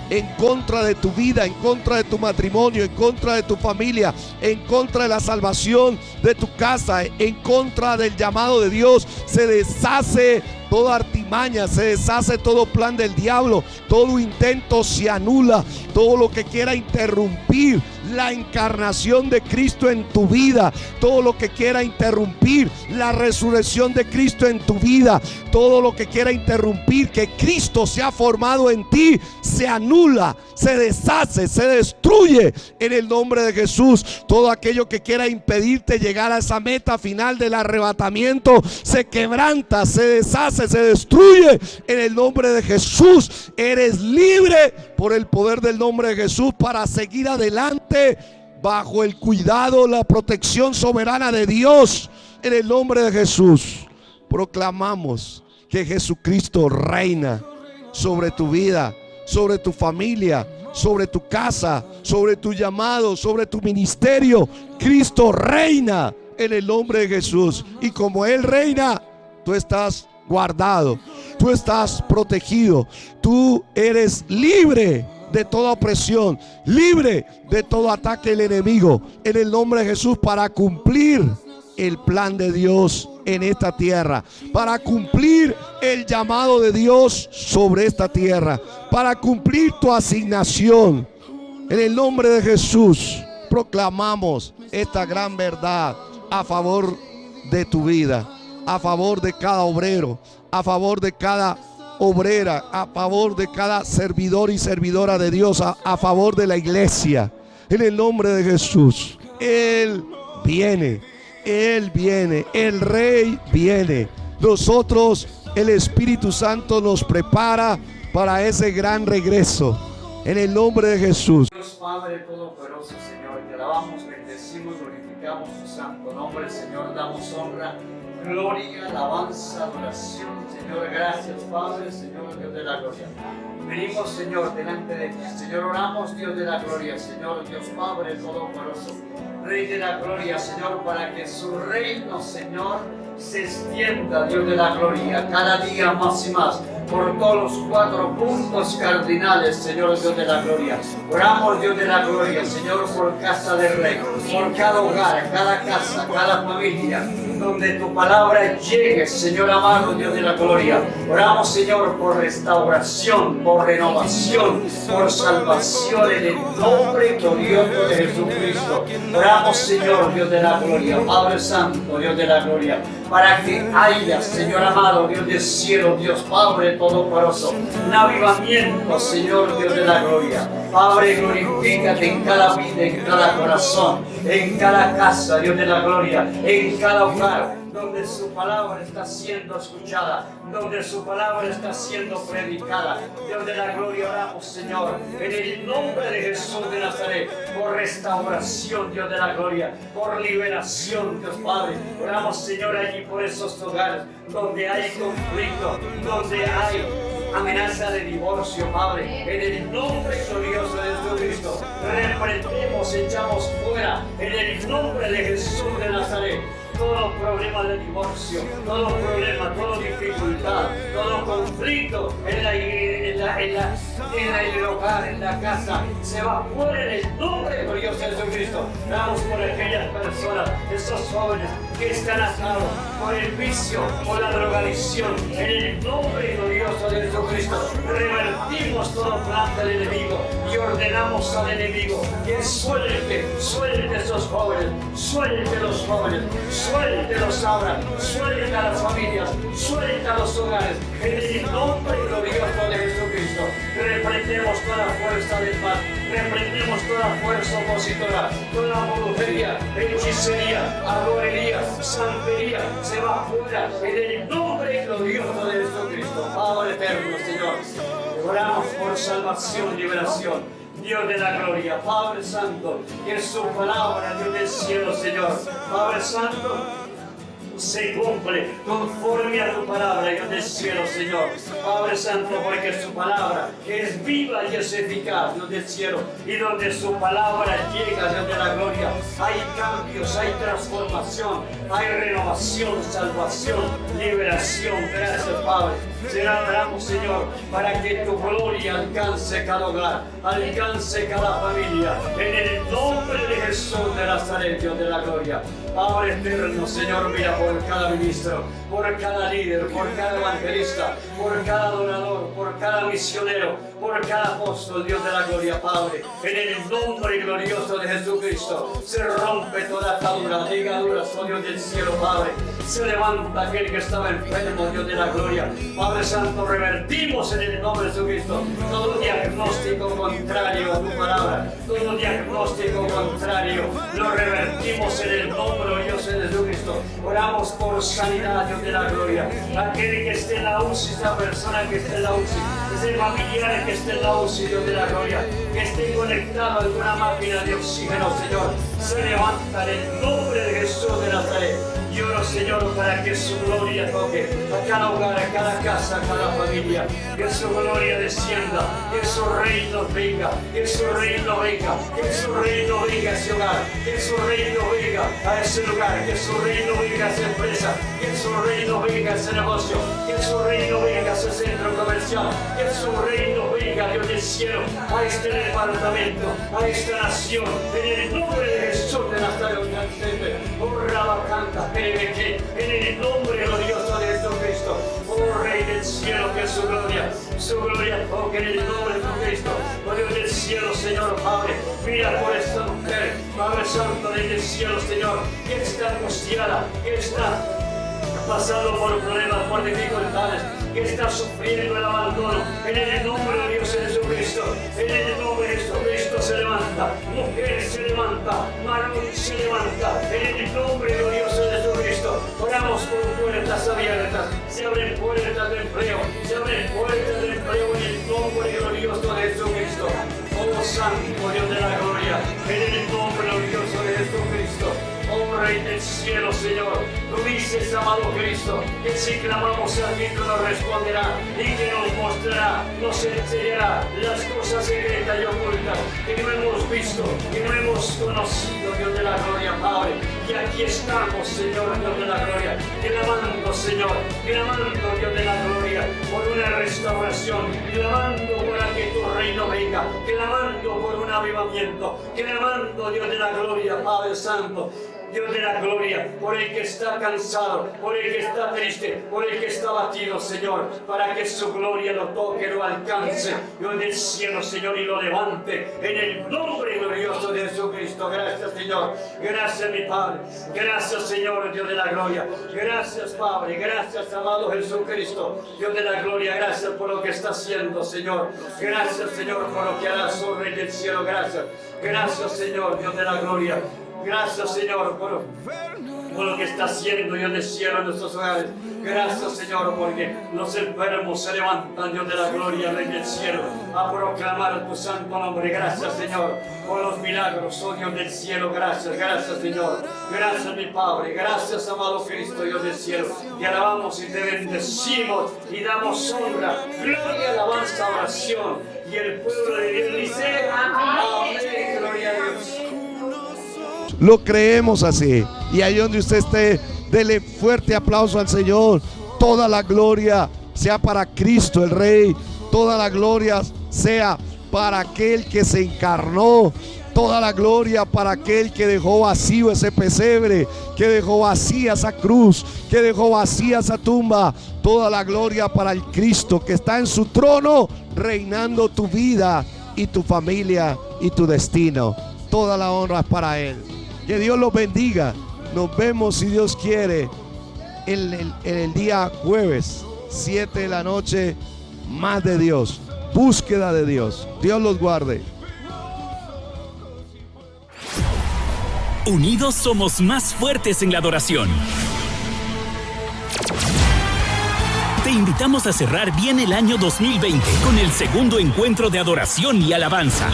en contra de tu vida, en contra de tu matrimonio, en contra de tu familia, en contra de la salvación de tu casa, en contra del llamado de Dios. Se deshace toda artimaña, se deshace todo plan del diablo, todo intento se anula, todo lo que quiera interrumpir la encarnación de Cristo en tu vida, todo lo que quiera interrumpir la resurrección de Cristo en tu vida, todo lo que quiera interrumpir que Cristo se ha formado en ti, se anula, se deshace, se destruye en el nombre de Jesús. Todo aquello que quiera impedirte llegar a esa meta final del arrebatamiento se quebranta, se deshace, se destruye en el nombre de Jesús. Eres libre por el poder del nombre de Jesús para seguir adelante bajo el cuidado, la protección soberana de Dios. En el nombre de Jesús proclamamos que Jesucristo reina sobre tu vida, sobre tu familia, sobre tu casa, sobre tu llamado, sobre tu ministerio. Cristo reina en el nombre de Jesús, y como Él reina, tú estás guardado, tú estás protegido, tú eres libre de toda opresión, libre de todo ataque del enemigo, en el nombre de Jesús, para cumplir el plan de Dios en esta tierra, para cumplir el llamado de Dios sobre esta tierra, para cumplir tu asignación. En el nombre de Jesús proclamamos esta gran verdad a favor de tu vida, a favor de cada obrero, a favor de cada obrera, a favor de cada servidor y servidora de Dios, a favor de la iglesia. En el nombre de Jesús, Él viene, Él viene, el Rey viene. Nosotros, el Espíritu Santo nos prepara para ese gran regreso. En el nombre de Jesús. Dios Padre Todopoderoso, Señor, te alabamos, bendecimos, glorificamos tu santo nombre, Señor, damos honra, gloria, alabanza, adoración, Señor, gracias, Padre, Señor, Dios de la gloria. Venimos, Señor, delante de ti, Señor, oramos, Dios de la gloria, Señor, Dios Padre Todopoderoso, Rey de la gloria, Señor, para que su reino, Señor, se extienda, Dios de la gloria, cada día más y más, por todos los 4 puntos cardinales, Señor, Dios de la gloria. Oramos, Dios de la gloria, Señor, por casa del Rey, por cada hogar, cada casa, cada familia, donde tu palabra llegue, Señor amado, Dios de la gloria. Oramos, Señor, por restauración, por renovación, por salvación en el nombre glorioso de Jesucristo. Oramos, Señor, Dios de la gloria, Padre Santo, Dios de la gloria, para que haya, Señor amado, Dios del cielo, Dios Padre Todopoderoso, un avivamiento, Señor, Dios de la gloria. Padre, glorifícate en cada vida, en cada corazón, en cada casa, Dios de la gloria, en cada hogar, donde su palabra está siendo escuchada, donde su palabra está siendo predicada. Dios de la gloria, oramos, Señor, en el nombre de Jesús de Nazaret, por restauración, Dios de la gloria, por liberación, Dios Padre. Oramos, Señor, allí por esos hogares donde hay conflicto, donde hay amenaza de divorcio, Padre, en el nombre glorioso de Jesucristo, reprendemos, echamos fuera, en el nombre de Jesús de Nazaret, todo problema de divorcio, todo problema, toda dificultad, todo conflicto en el hogar, en la casa, se va fuera en el nombre glorioso de Jesucristo. Damos por aquellas personas, esos jóvenes que están atados por el vicio, por la drogadicción, en el nombre glorioso de Jesucristo. Revertimos todo plan del enemigo y ordenamos al enemigo que suelte esos jóvenes, suelte los jóvenes, suelte los ahora, suelte a las familias, suelte a los hogares, en el nombre glorioso de Jesucristo. Reprendemos toda fuerza del mal, reprendemos toda fuerza opositora, toda brujería, hechicería, adorería, santería, se va fuera en el nombre glorioso de Jesucristo. Padre eterno, Señor, oramos por salvación y liberación. Dios de la gloria, Padre Santo, que su palabra, Dios del cielo, Señor, Padre Santo, se cumple conforme a tu palabra, Dios del cielo, Señor. Padre Santo, porque su palabra es viva y es eficaz, Dios del cielo, y donde su palabra llega, Dios de la gloria, hay cambios, hay transformación, hay renovación, salvación, liberación. Gracias, Padre. Oramos, Señor, para que tu gloria alcance cada hogar, alcance cada familia, en el nombre de Jesús de Nazaret, Dios de la gloria. Padre eterno, Señor, mira por por cada ministro, por cada líder, por cada evangelista, por cada adorador, por cada misionero, por cada apóstol, Dios de la gloria, Padre. En el nombre glorioso de Jesucristo se rompe toda atadura, ligaduras, oh Dios del cielo, Padre. Se levanta aquel que estaba enfermo, Dios de la gloria. Padre Santo, revertimos en el nombre de Jesucristo todo diagnóstico contrario a tu palabra, todo diagnóstico contrario, lo revertimos en el nombre glorioso de Jesucristo. Oramos por sanidad, Dios de la gloria. Aquel que esté en la UCI, esa persona que esté en la UCI, ese familiar que esté en la UCI, Dios de la gloria, que esté conectado a alguna máquina de oxígeno, Señor, se levanta en el nombre de Jesús de Nazaret. Y oro, Señor, para que su gloria toque a cada hogar, a cada casa, a cada familia. Que su gloria descienda, que su reino venga, que su reino venga, que su reino venga a ese hogar, que su reino venga a ese lugar, que su reino venga a esa empresa, que su reino venga a ese negocio, que su reino venga a ese centro comercial, que su reino venga, Dios del cielo, a este departamento, a esta nación, en el nombre de Jesús de Nazaret. En el nombre glorioso de Jesucristo, oh Rey del cielo, que su gloria toque en el nombre de Jesucristo. Oh Dios del cielo, Señor Padre, mira por esta mujer, Padre Santo del cielo, Señor, que está angustiada, que está pasando por problemas, por dificultades, que está sufriendo el abandono. En el nombre de Dios de Jesucristo, en el nombre de Jesucristo se levanta, mujer se levanta, varón se levanta, en el nombre glorioso de Jesucristo. Oramos por puertas abiertas, se abren puertas de empleo, se abren puertas de empleo en el nombre glorioso de Jesucristo. Oh Santo Dios de la gloria, en el nombre glorioso de Jesucristo. Oh Rey del cielo, Señor, tú dices, amado Cristo, que si clamamos a ti, tú nos responderá y que nos mostrará, nos enseñará las cosas secretas y ocultas que no hemos visto, que no hemos conocido, Dios de la gloria, Padre. Y aquí estamos, Señor, Dios de la gloria, clamando, Señor, clamando, Dios de la gloria, por una restauración, clamando para que tu reino venga, clamando por un avivamiento, clamando, Dios de la gloria, Padre Santo, Dios de la gloria, por el que está cansado, por el que está triste, por el que está batido, Señor, para que su gloria lo toque, lo alcance, Dios del cielo, Señor, y lo levante en el nombre glorioso de Jesucristo. Gracias, Señor. Gracias, mi Padre. Gracias, Señor, Dios de la gloria. Gracias, Padre. Gracias, amado Jesucristo, Dios de la gloria. Gracias por lo que está haciendo, Señor. Gracias, Señor, por lo que hará sobre el cielo. Gracias. Gracias, Señor, Dios de la gloria. Gracias, Señor, por lo que está haciendo, Dios del cielo, en nuestros hogares. Gracias, Señor, porque los enfermos se levantan, Dios de la gloria, Rey del cielo, a proclamar tu santo nombre. Gracias, Señor, por los milagros, oh Dios del cielo. Gracias, gracias, Señor. Gracias, mi Padre. Gracias, amado Cristo, Dios del cielo. Te alabamos y te bendecimos y damos honra, gloria, alabanza, oración. Y el pueblo de Dios dice, amén, gloria a Dios. Lo creemos así. Y ahí donde usted esté, dele fuerte aplauso al Señor. Toda la gloria sea para Cristo el Rey. Toda la gloria sea para aquel que se encarnó. Toda la gloria para aquel que dejó vacío ese pesebre, que dejó vacía esa cruz, que dejó vacía esa tumba. Toda la gloria para el Cristo que está en su trono, reinando tu vida y tu familia y tu destino. Toda la honra es para Él. Que Dios los bendiga. Nos vemos, si Dios quiere, en el día jueves, 7 de la noche. Más de Dios, búsqueda de Dios. Dios los guarde. Unidos somos más fuertes en la adoración. Te invitamos a cerrar bien el año 2020 con el segundo encuentro de adoración y alabanza.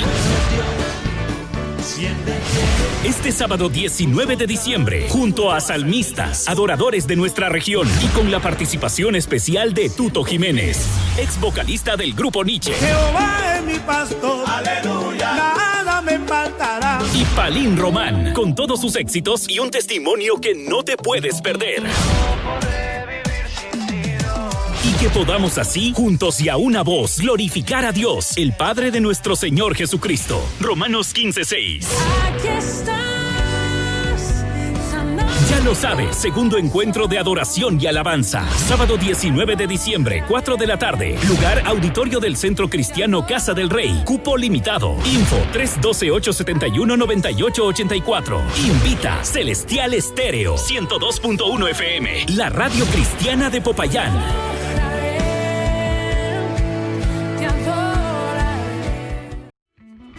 Este sábado 19 de diciembre, junto a salmistas, adoradores de nuestra región y con la participación especial de Tuto Jiménez, ex vocalista del grupo Nietzsche. Jehová es mi pastor, aleluya, nada me faltará. Y Palín Román, con todos sus éxitos y un testimonio que no te puedes perder. Y que podamos así, juntos y a una voz, glorificar a Dios, el Padre de nuestro Señor Jesucristo. Romanos 15:6. Aquí estás, Ya lo sabes, segundo encuentro de adoración y alabanza. Sábado 19 de diciembre, 4 de la tarde. Lugar auditorio del Centro Cristiano Casa del Rey. Cupo limitado. Info 312-871-9884. Invita Celestial Estéreo 102.1 FM. La radio cristiana de Popayán.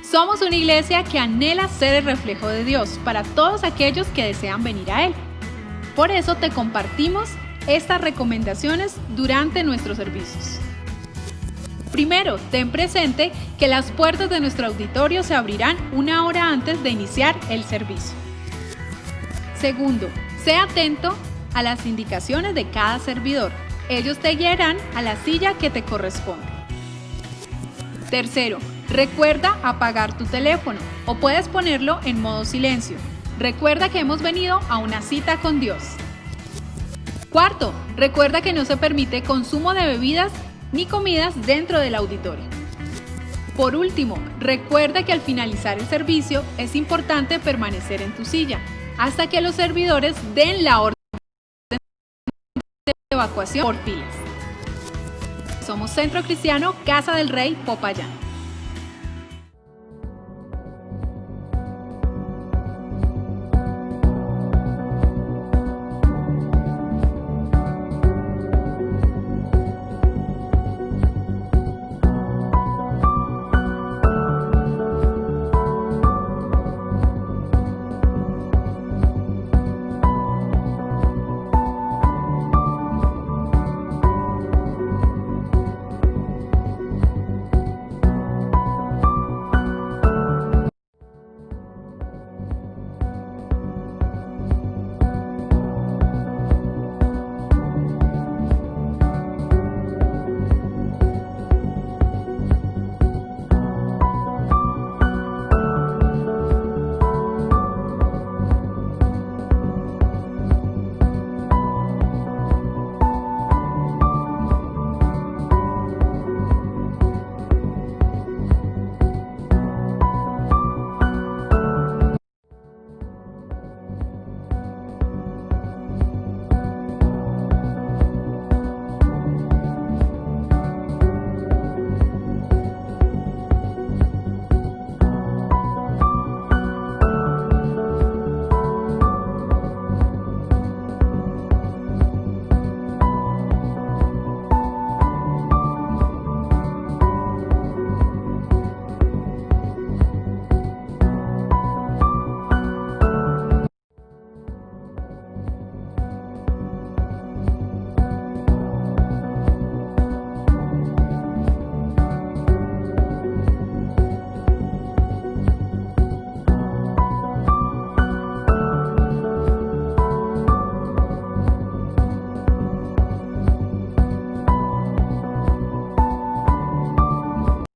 Somos una iglesia que anhela ser el reflejo de Dios para todos aquellos que desean venir a Él. Por eso te compartimos estas recomendaciones durante nuestros servicios. Primero, ten presente que las puertas de nuestro auditorio se abrirán 1 hora antes de iniciar el servicio. Segundo, sé atento a las indicaciones de cada servidor. Ellos te guiarán a la silla que te corresponde. Tercero, recuerda apagar tu teléfono o puedes ponerlo en modo silencio. Recuerda que hemos venido a una cita con Dios. Cuarto, recuerda que no se permite consumo de bebidas ni comidas dentro del auditorio. Por último, recuerda que al finalizar el servicio es importante permanecer en tu silla hasta que los servidores den la orden de evacuación por filas. Somos Centro Cristiano Casa del Rey Popayán.